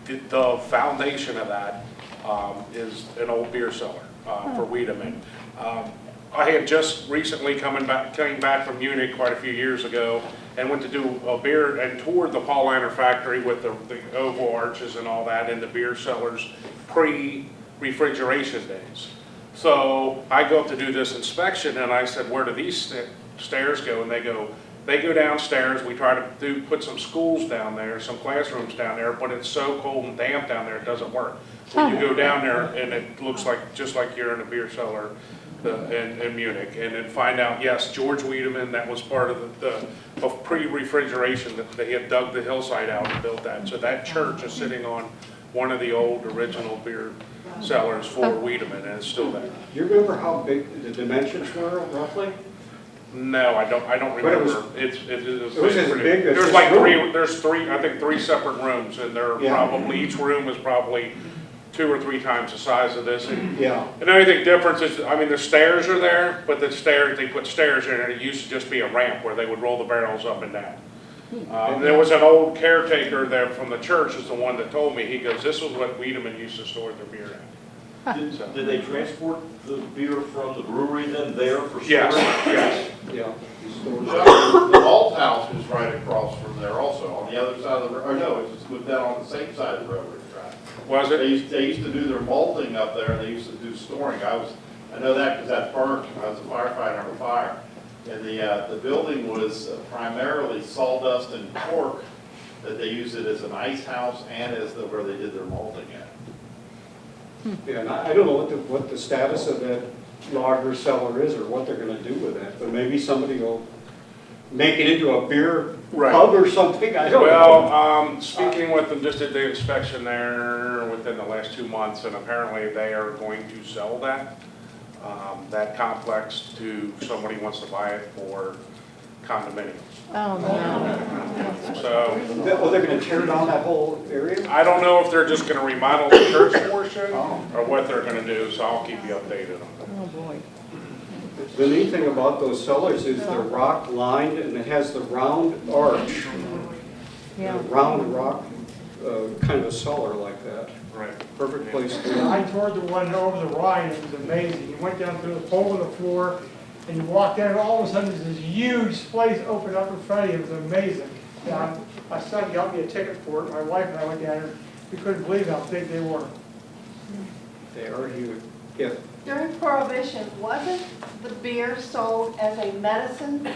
the foundation of that is an old beer cellar for Wiedemann. I had just recently came back from Munich quite a few years ago and went to do a beer and toured the Paulaner factory with the oval arches and all that in the beer cellars pre-refrigeration days. So I go up to do this inspection and I said, where do these stairs go? And they go downstairs. We try to put some schools down there, some classrooms down there, but it's so cold and damp down there it doesn't work. So you go down there and it looks like just like you're in a beer cellar in Munich, and then find out, yes, George Wiedemann, that was part of the pre-refrigeration, that they had dug the hillside out and built that. So that church is sitting on one of the old original beer cellars for Wiedemann, and it's still there. Do you remember how big the dimensions were roughly? No, I don't remember. It was as pretty, big as there's this like room. I think three separate rooms, and they're probably, each room is probably 2 or 3 times the size of this. And the only thing difference is, I mean, the stairs are there, but the stairs, they put stairs in, and it used to just be a ramp where they would roll the barrels up and down. There was an old caretaker there from the church, is the one that told me. He goes, this was what Wiedemann used to store their beer in. Did they transport the beer from the brewery then there for storage? Yes. Yeah. The malt house is right across from there also, on the other side of the road. Or no, it's just down on the same side of the railroad track. Was it? They used to do their malting up there, and they used to do storing. I know that because that burned. I was a firefighter on a fire. And the building was primarily sawdust and cork, that they used it as an ice house and as where they did their malting at. Yeah, and I don't know what the status of that lager cellar is or what they're going to do with it, but maybe somebody will make it into a beer pub or something. I don't know. Well, speaking with them, just did the inspection there within the last 2 months, and apparently they are going to sell that complex to somebody who wants to buy it for condominiums. Oh, no. So They're going to tear down that whole area? I don't know if they're just going to remodel the church portion or what they're going to do, so I'll keep you updated on that. Oh, boy. The neat thing about those cellars is they're rock lined and it has the round arch. Yeah. Round rock, kind of a cellar like that. Right. Perfect place to. I toured the one over the Rhine, it was amazing. You went down through the hole in the floor, and you walked in, and all of a sudden there's this huge place opened up in front of you. It was amazing. And my son got me a ticket for it. My wife and I went down there. We couldn't believe how big they were. They are huge. Yeah. During Prohibition, wasn't the beer sold as a medicine?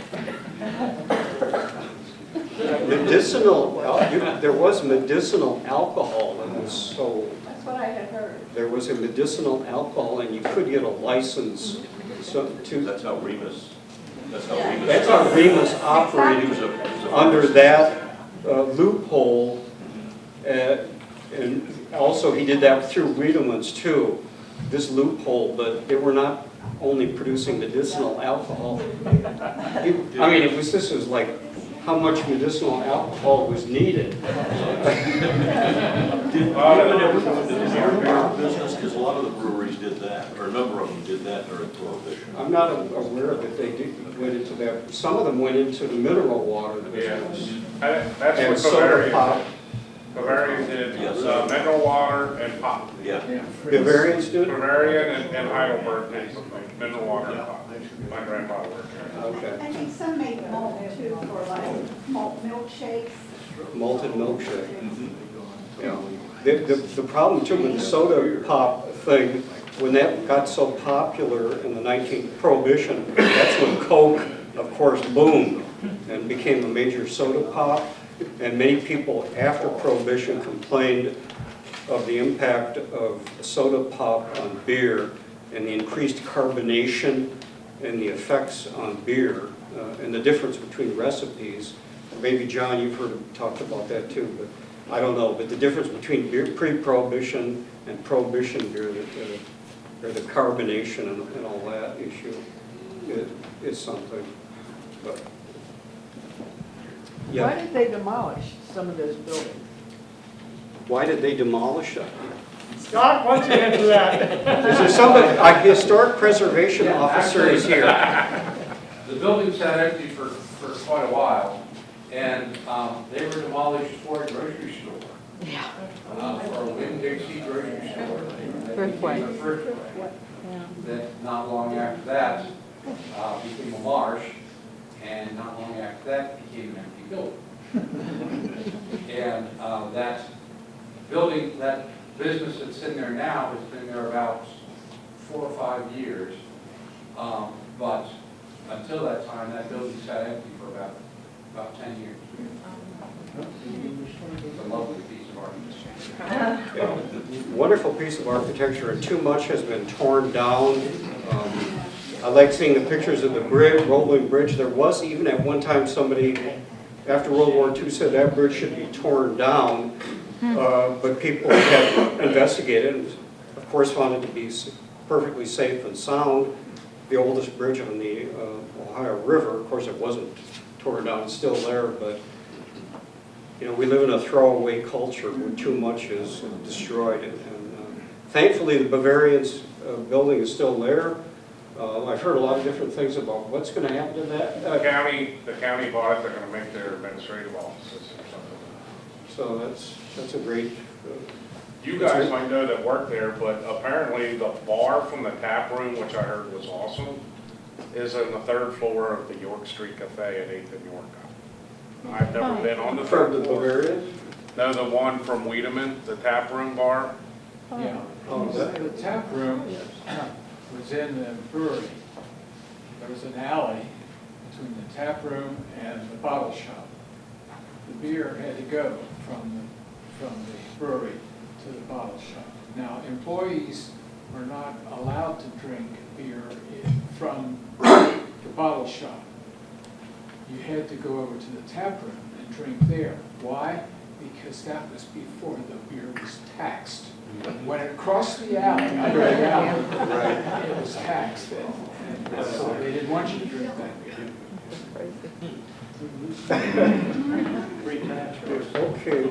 Medicinal, there was medicinal alcohol that was sold. That's what I had heard. There was a medicinal alcohol and you could get a license That's how Remus. That's how Remus operated under that loophole, and also he did that through Wiedemann's too, this loophole, but they were not only producing medicinal alcohol. I mean, this was like how much medicinal alcohol was needed. Did Wiedemann ever go into the beer business? Because a lot of the breweries did that, or a number of them did that during Prohibition. I'm not aware that they went into that. Some of them went into the mineral water business. That's And what soda pop. Bavarian did, Yes. mineral water and pop. Yeah. Bavarians did? Bavarian and Heidelberg did mineral water and pop. My grandfather worked there. Okay. I think some make malt too for like malt milkshakes. Malted milkshake. Yeah. The problem too with the soda pop thing, when that got so popular in the 19th Prohibition, that's when Coke, of course, boomed and became a major soda pop. And many people after Prohibition complained of the impact of soda pop on beer and the increased carbonation and the effects on beer and the difference between recipes. Maybe, John, you've talked about that too, but I don't know. But the difference between beer pre-Prohibition and Prohibition beer, or the carbonation and all that issue is something. But, yeah. Why did they demolish some of those buildings? Why did they demolish it? Scott, why don't you answer that? Is there somebody, a historic preservation officer is here? The building sat empty for quite a while, and they were demolished for a grocery store. Yeah. For a Winn-Dixie grocery store. Thriftway. A Thriftway. Yeah. That not long after that became a marsh, and not long after that became an empty building. And that building, that business that's in there now has been there about 4 or 5 years. But until that time, that building sat empty for about 10 years. It's a lovely piece of architecture. Yeah. Wonderful piece of architecture, and too much has been torn down. I like seeing the pictures of the bridge, rolling bridge. There was even at one time somebody, after World War II, said that bridge should be torn down. But people had investigated and, of course, found it to be perfectly safe and sound. The oldest bridge on the Ohio River, of course, it wasn't torn down, it's still there, but you know, we live in a throwaway culture where too much is destroyed. And thankfully, the Bavarian's building is still there. I've heard a lot of different things about what's going to happen to that. The county bought it, they're gonna make their administrative offices or something. So that's a great. You guys might know that work there, but apparently the bar from the tap room, which I heard was awesome, is on the 3rd floor of the York Street Cafe at 8th and York. I've never been on the 3rd From the floor. Bavarian? No, the one from Wiedemann, the tap room bar. Yeah. Oh, is that- The tap room was in the brewery. There was an alley between the tap room and the bottle shop. The beer had to go from the brewery to the bottle shop. Now, employees were not allowed to drink beer from the bottle shop. You had to go over to the tap room and drink there. Why? Because that was before the beer was taxed. When it crossed the alley, under the alley, it was taxed. And so they didn't want you to drink that beer. Okay.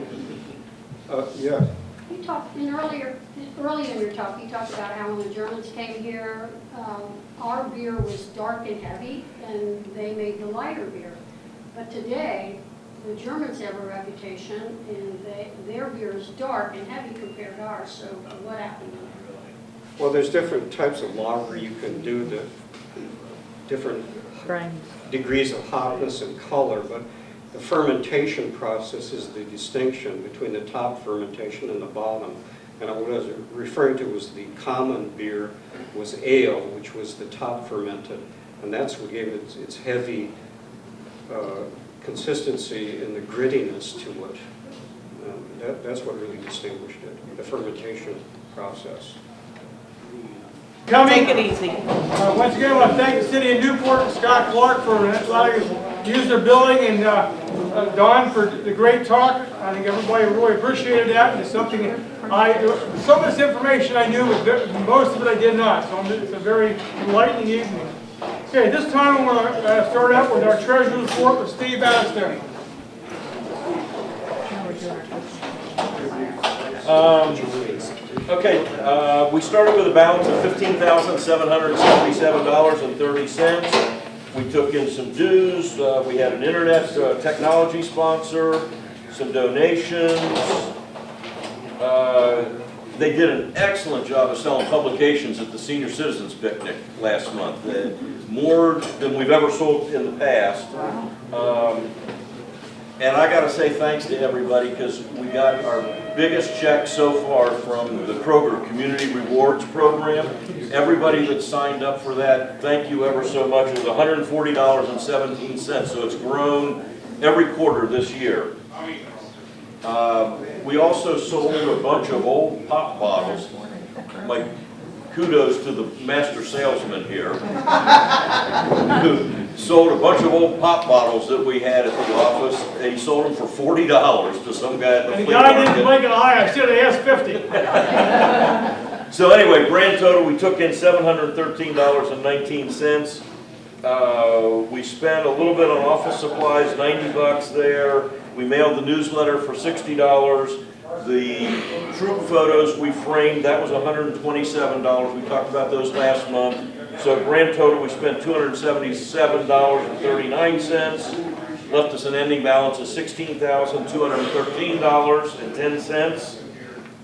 Yeah. You talked earlier in your talk, you talked about how when the Germans came here, our beer was dark and heavy, and they made the lighter beer. But today, the Germans have a reputation, and their beer is dark and heavy compared to ours. So what happened? Well, there's different types of lager you can do, the different degrees of hotness and color, but the fermentation process is the distinction between the top fermentation and the bottom. And what I was referring to was the common beer was ale, which was the top fermented, and that's what gave it its heavy consistency and the grittiness to it. That's what really distinguished it, the fermentation process. Coming. Take it easy. Once again, I want to thank the city of Newport and Scott Clark for allowing us used their building, and Don for the great talk. I think everybody really appreciated that, and it's something some of this information I knew, but most of it I did not, so it's a very enlightening evening. Okay, this time I'm going to start out with our treasurer's report with Steve Addison. Okay, we started with a balance of $15,777.30. We took in some dues, we had an internet technology sponsor, some donations. They did an excellent job of selling publications at the Senior Citizens Picnic last month. More than we've ever sold in the past. And I gotta say thanks to everybody, because we got our biggest check so far from the Kroger Community Rewards Program. Everybody that signed up for that, thank you ever so much. It was $140.17, so it's grown every quarter this year. We also sold a bunch of old pop bottles. Like, kudos to the master salesman here, who sold a bunch of old pop bottles that we had at the office, and he sold them for $40 to some guy at the flea market. And the guy didn't make it high, I should have asked 50. So anyway, grand total, we took in $713.19. We spent a little bit on office supplies, $90 there. We mailed the newsletter for $60. The troop photos we framed, that was $127. We talked about those last month. So grand total, we spent $277.39. Left us an ending balance of $16,213.10.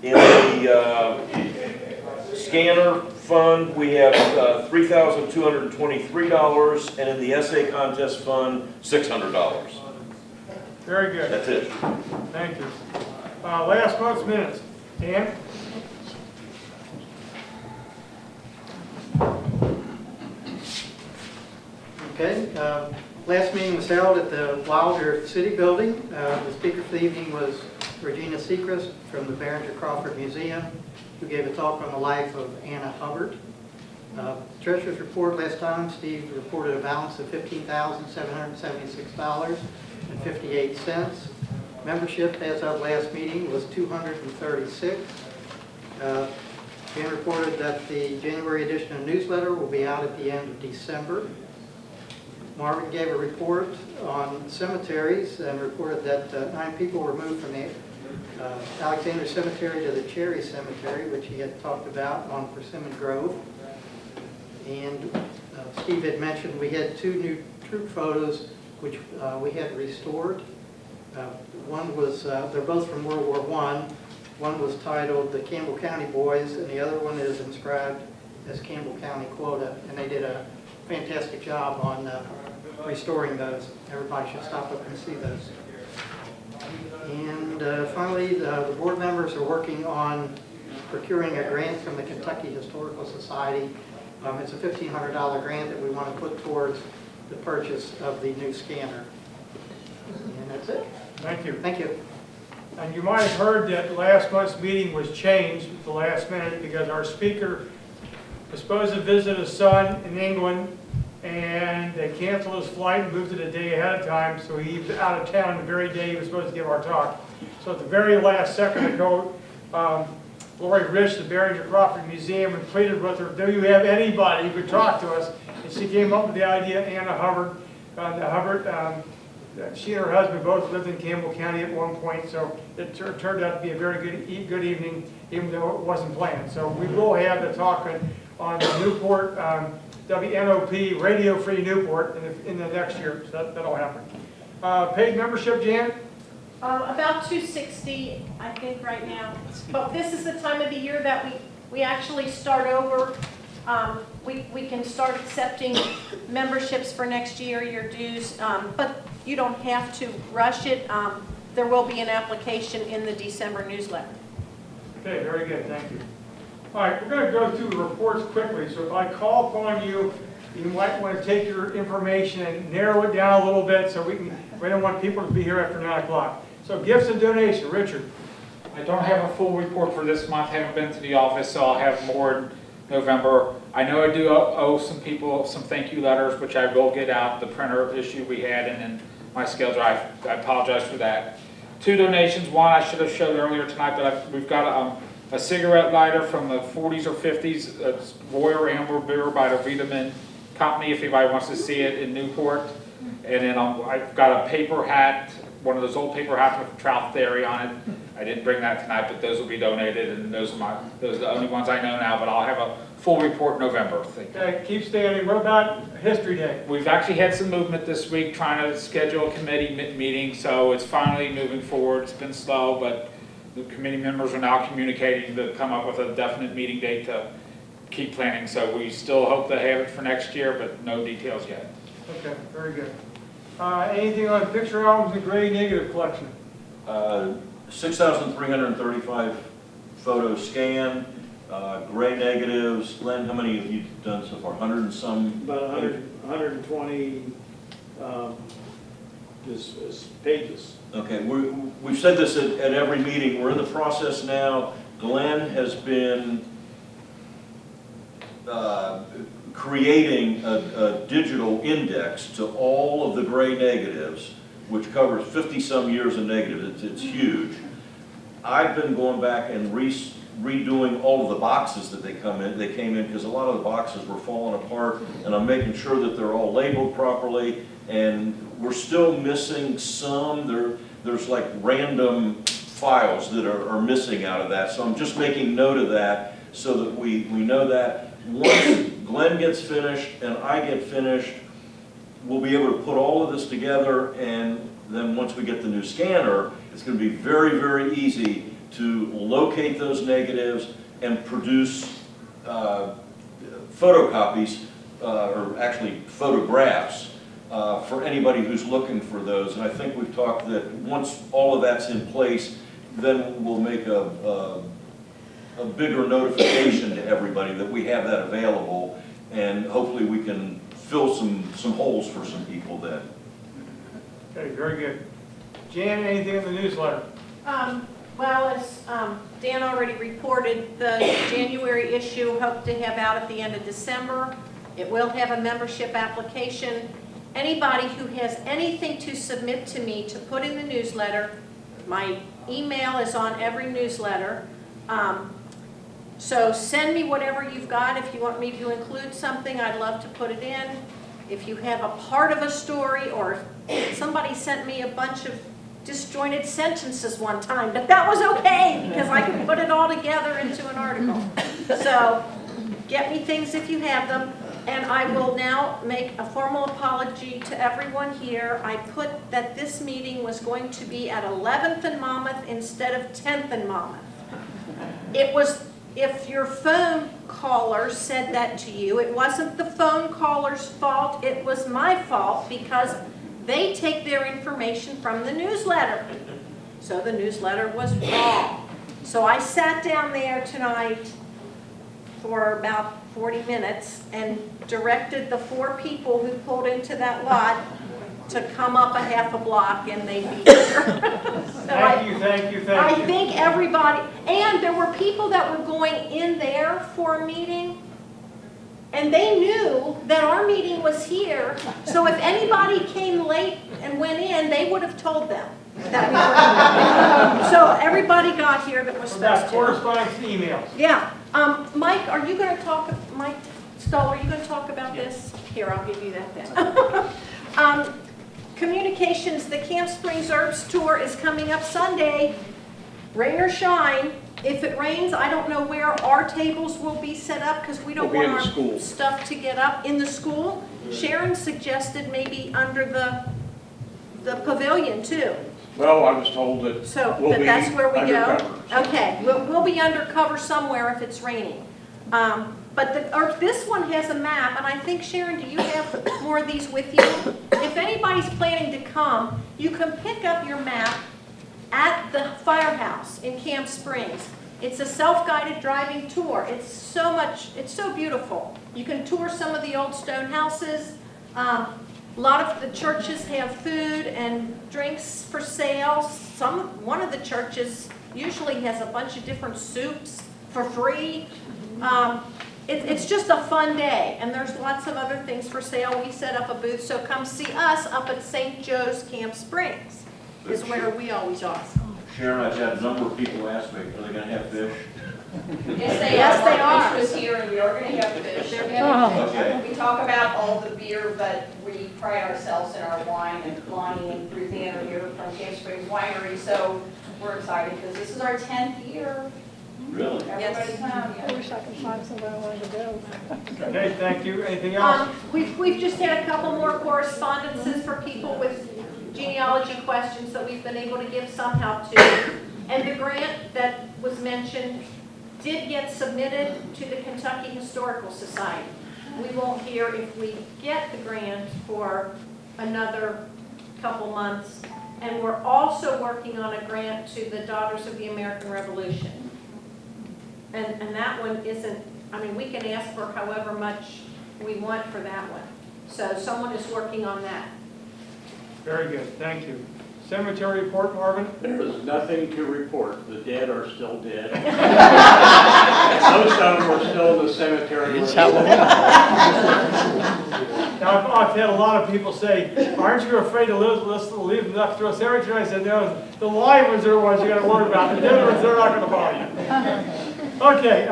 In the scanner fund, we have $3,223, and in the essay contest fund, $600. Very good. That's it. Thank you. Last month's minutes. Dan? Okay. Last meeting was held at the Wilder City Building. The speaker for the evening was Regina Sechrist from the Behringer Crawford Museum, who gave a talk on the life of Anna Hubbard. Treasurer's report last time, Steve reported a balance of $15,776.58. Membership as of last meeting was 236. Dan reported that the January edition of the newsletter will be out at the end of December. Marvin gave a report on cemeteries and reported that 9 people were moved from the Alexander Cemetery to the Cherry Cemetery, which he had talked about on Persimmon Grove. And Steve had mentioned we had 2 new troop photos which we had restored. One was, they're both from World War I. One was titled The Campbell County Boys, and the other one is inscribed as Campbell County Quota. And they did a fantastic job on restoring those. Everybody should stop up and see those. And finally, the board members are working on procuring a grant from the Kentucky Historical Society. It's a $1,500 grant that we want to put towards the purchase of the new scanner. And that's it. Thank you. Thank you. And you might have heard that last month's meeting was changed at the last minute because our speaker was supposed to visit his son in England, and they canceled his flight and moved it a day ahead of time, so he was out of town the very day he was supposed to give our talk. So at the very last second ago, Lori Rich, the Behringer Crawford Museum, and pleaded with her, do you have anybody who could talk to us? And she came up with the idea, Anna Hubbard. She and her husband both lived in Campbell County at one point, so it turned out to be a very good evening, even though it wasn't planned. So we will have the talk on the Newport, WNOP, Radio Free Newport in the next year, so that'll happen. Paid membership, Jan? About 260, I think, right now. But this is the time of the year that we actually start over. We can start accepting memberships for next year, your dues, but you don't have to rush it. There will be an application in the December newsletter. Okay, very good, thank you. All right, we're going to go through the reports quickly, so if I call upon you, you might want to take your information and narrow it down a little bit so we don't want people to be here after 9 o'clock. So gifts and donation, Richard. I don't have a full report for this month, haven't been to the office, so I'll have more November. I know I do owe some people some thank you letters, which I will get out, the printer issue we had, and then my schedule, I apologize for that. 2 donations, one I should have showed earlier tonight, but we've got a cigarette lighter from the 40s or 50s, it's Royer Amber Beer by the Wiedemann Company, if anybody wants to see it, in Newport. And then I've got a paper hat, one of those old paper hats with Trout Theory on it. I didn't bring that tonight, but those will be donated, and those are the only ones I know now, but I'll have a full report in November. Okay, keep standing. What about History Day? We've actually had some movement this week trying to schedule a committee meeting, so it's finally moving forward. It's been slow, but the committee members are now communicating to come up with a definite meeting date to keep planning. So we still hope to have it for next year, but no details yet. Okay, very good. Anything on picture albums and gray negative collection? 6,335 photos scanned, gray negatives. Glenn, how many have you done so far? 100 and some? About 120 is pages. Okay, we've said this at every meeting. We're in the process now. Glenn has been creating a digital index to all of the gray negatives, which covers 50-some years of negatives. It's huge. I've been going back and redoing all of the boxes that they came in, because a lot of the boxes were falling apart, and I'm making sure that they're all labeled properly, and we're still missing some. There's like random files that are missing out of that, so I'm just making note of that so that we know that. Once Glenn gets finished and I get finished, we'll be able to put all of this together, and then once we get the new scanner, it's going to be very, very easy to locate those negatives and produce photocopies, or actually photographs, for anybody who's looking for those. And I think we've talked that once all of that's in place, then we'll make a bigger notification to everybody that we have that available, and hopefully we can fill some holes for some people then. Okay, very good. Jan, anything in the newsletter? Well, as Dan already reported, the January issue hope to have out at the end of December. It will have a membership application. Anybody who has anything to submit to me to put in the newsletter, my email is on every newsletter. So send me whatever you've got. If you want me to include something, I'd love to put it in. If you have a part of a story, or somebody sent me a bunch of disjointed sentences one time, but that was okay because I could put it all together into an article. So get me things if you have them. And I will now make a formal apology to everyone here. I put that this meeting was going to be at 11th and Monmouth instead of 10th and Monmouth. It was, if your phone caller said that to you, it wasn't the phone caller's fault, it was my fault, because they take their information from the newsletter. So the newsletter was wrong. So I sat down there tonight for about 40 minutes and directed the 4 people who pulled into that lot to come up a half a block, and they'd be here. Thank you. I think everybody, and there were people that were going in there for a meeting, and they knew that our meeting was here, so if anybody came late and went in, they would have told them that we were here. So everybody got here that was supposed to. Correspondence and emails. Yeah. Mike, are you going to talk, Mike Stoll, are you going to talk about this? Here, I'll give you that then. Communications, the Camp Springs Herbs Tour is coming up Sunday, rain or shine. If it rains, I don't know where our tables will be set up, because we don't want our stuff to get up in the school. Sharon suggested maybe under the pavilion too. Well, I was told that we'll be that's where we undercover. go? Okay, we'll be undercover somewhere if it's raining. But this one has a map, and I think, Sharon, do you have more of these with you? If anybody's planning to come, you can pick up your map at the firehouse in Camp Springs. It's a self-guided driving tour. It's so beautiful. You can tour some of the old stone houses. A lot of the churches have food and drinks for sale. One of the churches usually has a bunch of different soups for free. it's just a fun day, and there's lots of other things for sale. We set up a booth, so come see us up at St. Joe's Camp Springs, is where we always are. Sharon, I've had a number of people ask me, are they gonna have fish? Yes, they are. Fish was here, and we are gonna have fish. Okay. We talk about all the beer, but we pride ourselves in our wine, and Lonnie and Ruth Ann are here from Camp Springs Winery, so we're excited, because this is our 10th year. Really? Everybody come, I wish I could find somebody wanted to go. Okay, thank you. Anything else? We've just had a couple more correspondences for people with genealogy questions that we've been able to give some help to. And the grant that was mentioned did get submitted to the Kentucky Historical Society. We won't hear if we get the grant for another couple months. And we're also working on a grant to the Daughters of the American Revolution. And that one isn't, I mean, we can ask for however much we want for that one. So someone is working on that. Very good, thank you. Cemetery report, Marvin? There is nothing to report. The dead are still dead. Most of them are still in the cemetery. Now, I've had a lot of people say, aren't you afraid to leave them up to a cemetery? I said, no, the live ones are the ones you got to worry about. The dead ones, they're not going to bother you. Okay,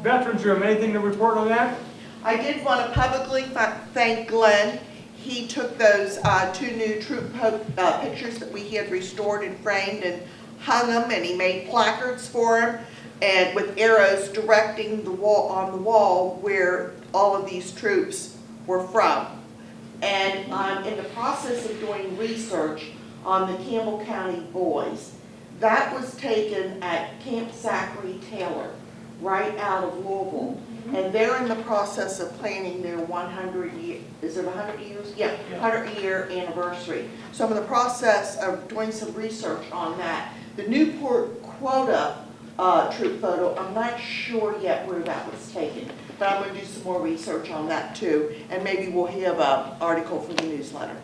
Veterans Room, anything to report on that? I did want to publicly thank Glenn. He took those 2 new troop pictures that we had restored and framed and hung them, and he made placards for them, and with arrows directing the wall on the wall where all of these troops were from. And I'm in the process of doing research on the Campbell County boys. That was taken at Camp Zachary Taylor, right out of Louisville. And they're in the process of planning their 100 year, is it 100 years? Yeah, 100-year anniversary. So I'm in the process of doing some research on that. The Newport quota troop photo, I'm not sure yet where that was taken, but I'm going to do some more research on that too, and maybe we'll have an article for the newsletter.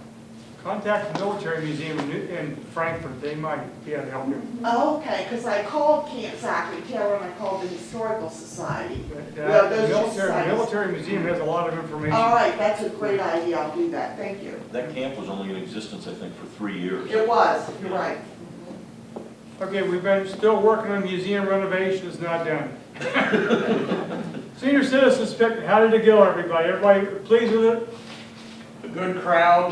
Contact the Military Museum in Frankfurt. They might be able to help you. Oh, okay, because I called Camp Zachary Taylor and I called the Historical Society. The Military Museum has a lot of information. All right, that's a great idea. I'll do that. Thank you. That camp was only in existence, I think, for 3 years. It was, you're right. Okay, we've been still working on museum renovation. It's not done. Senior Citizens Picnic, how did it go, everybody? Everybody pleased with it? A good crowd.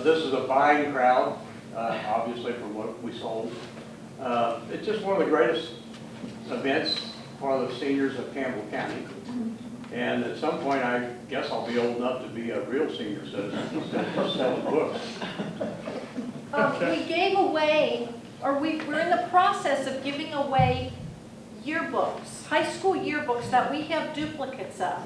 This is a buying crowd, obviously, from what we sold. It's just one of the greatest events for the seniors of Campbell County. And at some point, I guess I'll be old enough to be a real senior citizen instead of just selling books. We gave away, or we're in the process of giving away yearbooks, high school yearbooks that we have duplicates of.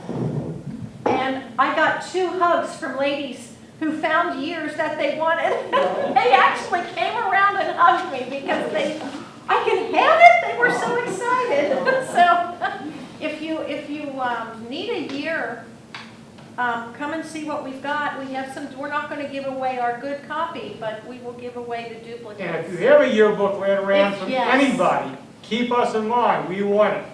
And I got 2 hugs from ladies who found years that they wanted. They actually came around and hugged me because I can have it. They were so excited. So if you need a year, come and see what we've got. We have some. We're not going to give away our good copy, but we will give away the duplicates. And if you have a yearbook laying around from anybody, keep us in mind. We want it.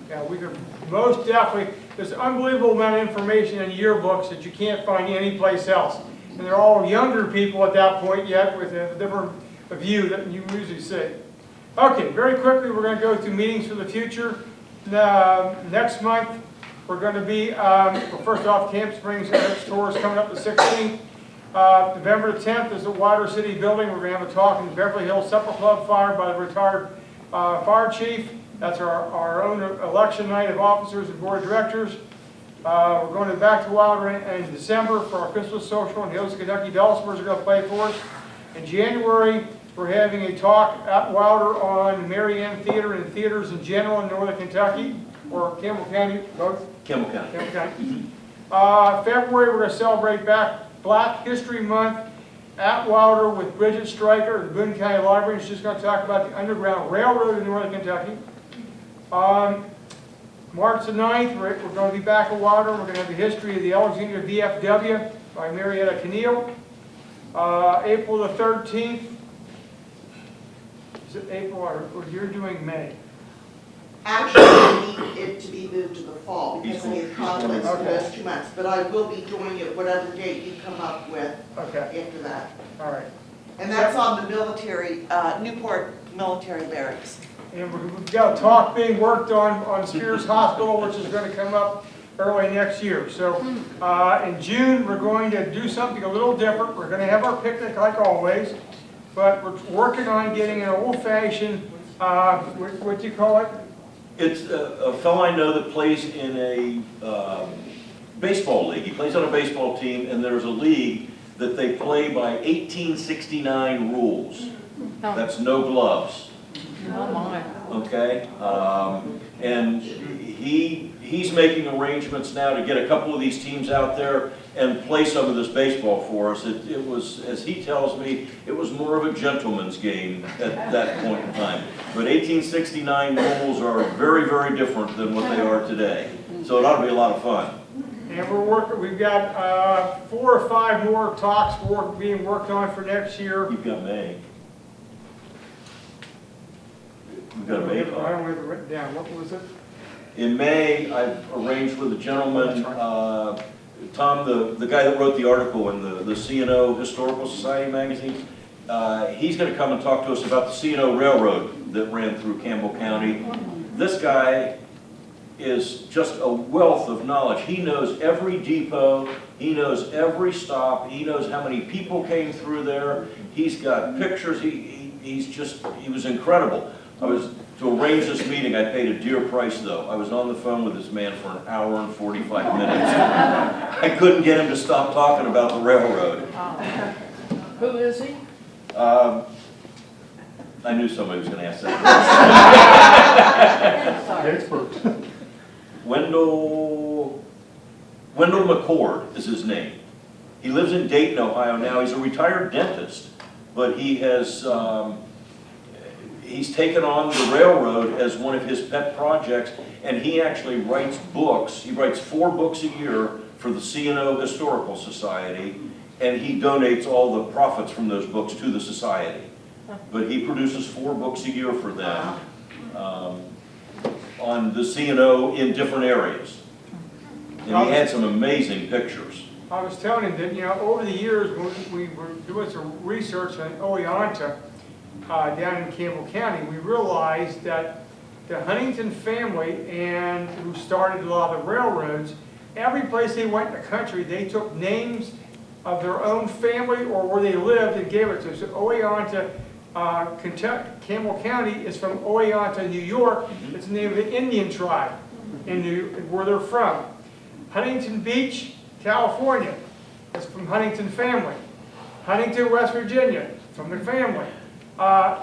Yeah, we could most definitely. There's an unbelievable amount of information in yearbooks that you can't find anyplace else. And they're all younger people at that point yet with a different view that you usually see. Okay, very quickly we're going to go through meetings for the future. Next month we're going to be, first off, Camp Springs Tour is coming up the 16th. November 10th is the Water City Building. We're going to have a talk in the Beverly Hills Supper Club fired by the retired fire chief. That's our own election night of officers and board of directors. We're going back to Wilder in December for our Christmas social, and the Hills of Kentucky Dulcimers are going to play for us. In January, we're having a talk at Wilder on Mary Ann Theater and theaters in general in Northern Kentucky, or Campbell County, both? Campbell County. Campbell County. February, we're going to celebrate Black History Month at Wilder with Bridget Stryker of the Boone County Library. She's just going to talk about the Underground Railroad in Northern Kentucky. March the 9th, we're going to be back at Wilder. We're going to have the history of the Alexandria VFW by Marietta Keneal. April the 13th, is it April or you're doing May? Actually, we meet it to be moved to the fall because of the conflicts for those 2 months. But I will be doing it whatever date you come up with after that. All right. And that's on the military, Newport Military Barracks. And we've got a talk being worked on Spears Hospital, which is going to come up early next year. So in June, we're going to do something a little different. We're going to have our picnic like always, but we're working on getting an old-fashioned, what do you call it? It's a fellow I know that plays in a baseball league. He plays on a baseball team, and there's a league that they play by 1869 rules. That's no gloves. Oh, my. Okay? And he's making arrangements now to get a couple of these teams out there and play some of this baseball for us. It was, as he tells me, it was more of a gentleman's game at that point in time. But 1869 rules are very, very different than what they are today. So it ought to be a lot of fun. And we've got 4 or 5 more talks being worked on for next year. You've got May. We've got a May talk. I don't have it written down. What was it? In May, I've arranged with a gentleman, Tom, the guy that wrote the article in the C&O Historical Society magazine. He's going to come and talk to us about the C&O Railroad that ran through Campbell County. This guy is just a wealth of knowledge. He knows every depot, he knows every stop, he knows how many people came through there. He's got pictures, he was incredible. To arrange this meeting, I paid a dear price though. I was on the phone with this man for an hour and 45 minutes. I couldn't get him to stop talking about the railroad. Who is he? I knew somebody was going to ask that. Expert. Wendell McCord is his name. He lives in Dayton, Ohio now. He's a retired dentist, but he has he's taken on the railroad as one of his pet projects, and he actually writes books. He writes 4 books a year for the C&O Historical Society, and he donates all the profits from those books to the society. But he produces 4 books a year for them on the C&O in different areas. And he had some amazing pictures. I was telling him that, over the years, when we were doing some research on Oneonta down in Campbell County, we realized that the Huntington family, and who started a lot of the railroads, every place they went in the country, they took names of their own family or where they lived and gave it to us. So Oneonta, Campbell County is from Oneonta, New York. It's the name of the Indian tribe where they're from. Huntington Beach, California, is from Huntington family. Huntington, West Virginia, from the family.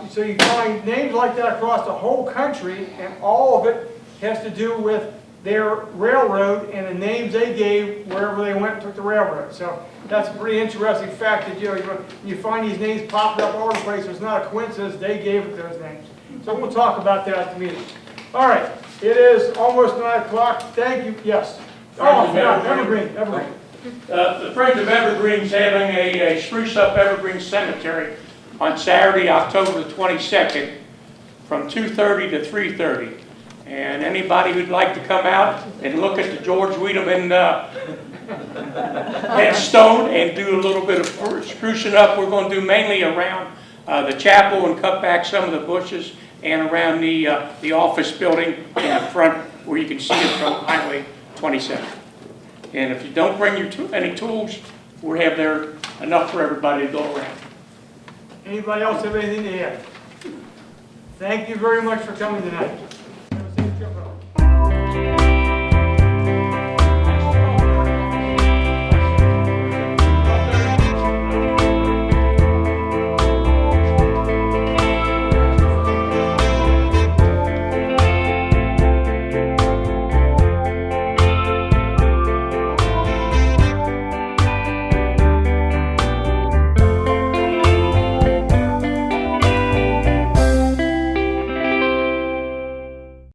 So you find names like that across the whole country, and all of it has to do with their railroad and the names they gave wherever they went and took the railroad. So that's a pretty interesting fact that you find these names popping up all over the place. It's not a coincidence they gave it those names. So we'll talk about that at the meeting. All right, it is almost 9 o'clock. Thank you. Yes. Oh, yeah, Evergreen. The Friends of Evergreen's having a spruce up Evergreen Cemetery on Saturday, October the 22nd, from 2:30 to 3:30. And anybody who'd like to come out and look at the George Wiedemann headstone and do a little bit of sprucing up, we're going to do mainly around the chapel and cut back some of the bushes and around the office building in the front where you can see it from Highway 27. And if you don't bring any tools, we have there enough for everybody to go around. Anybody else have anything to add? Thank you very much for coming tonight.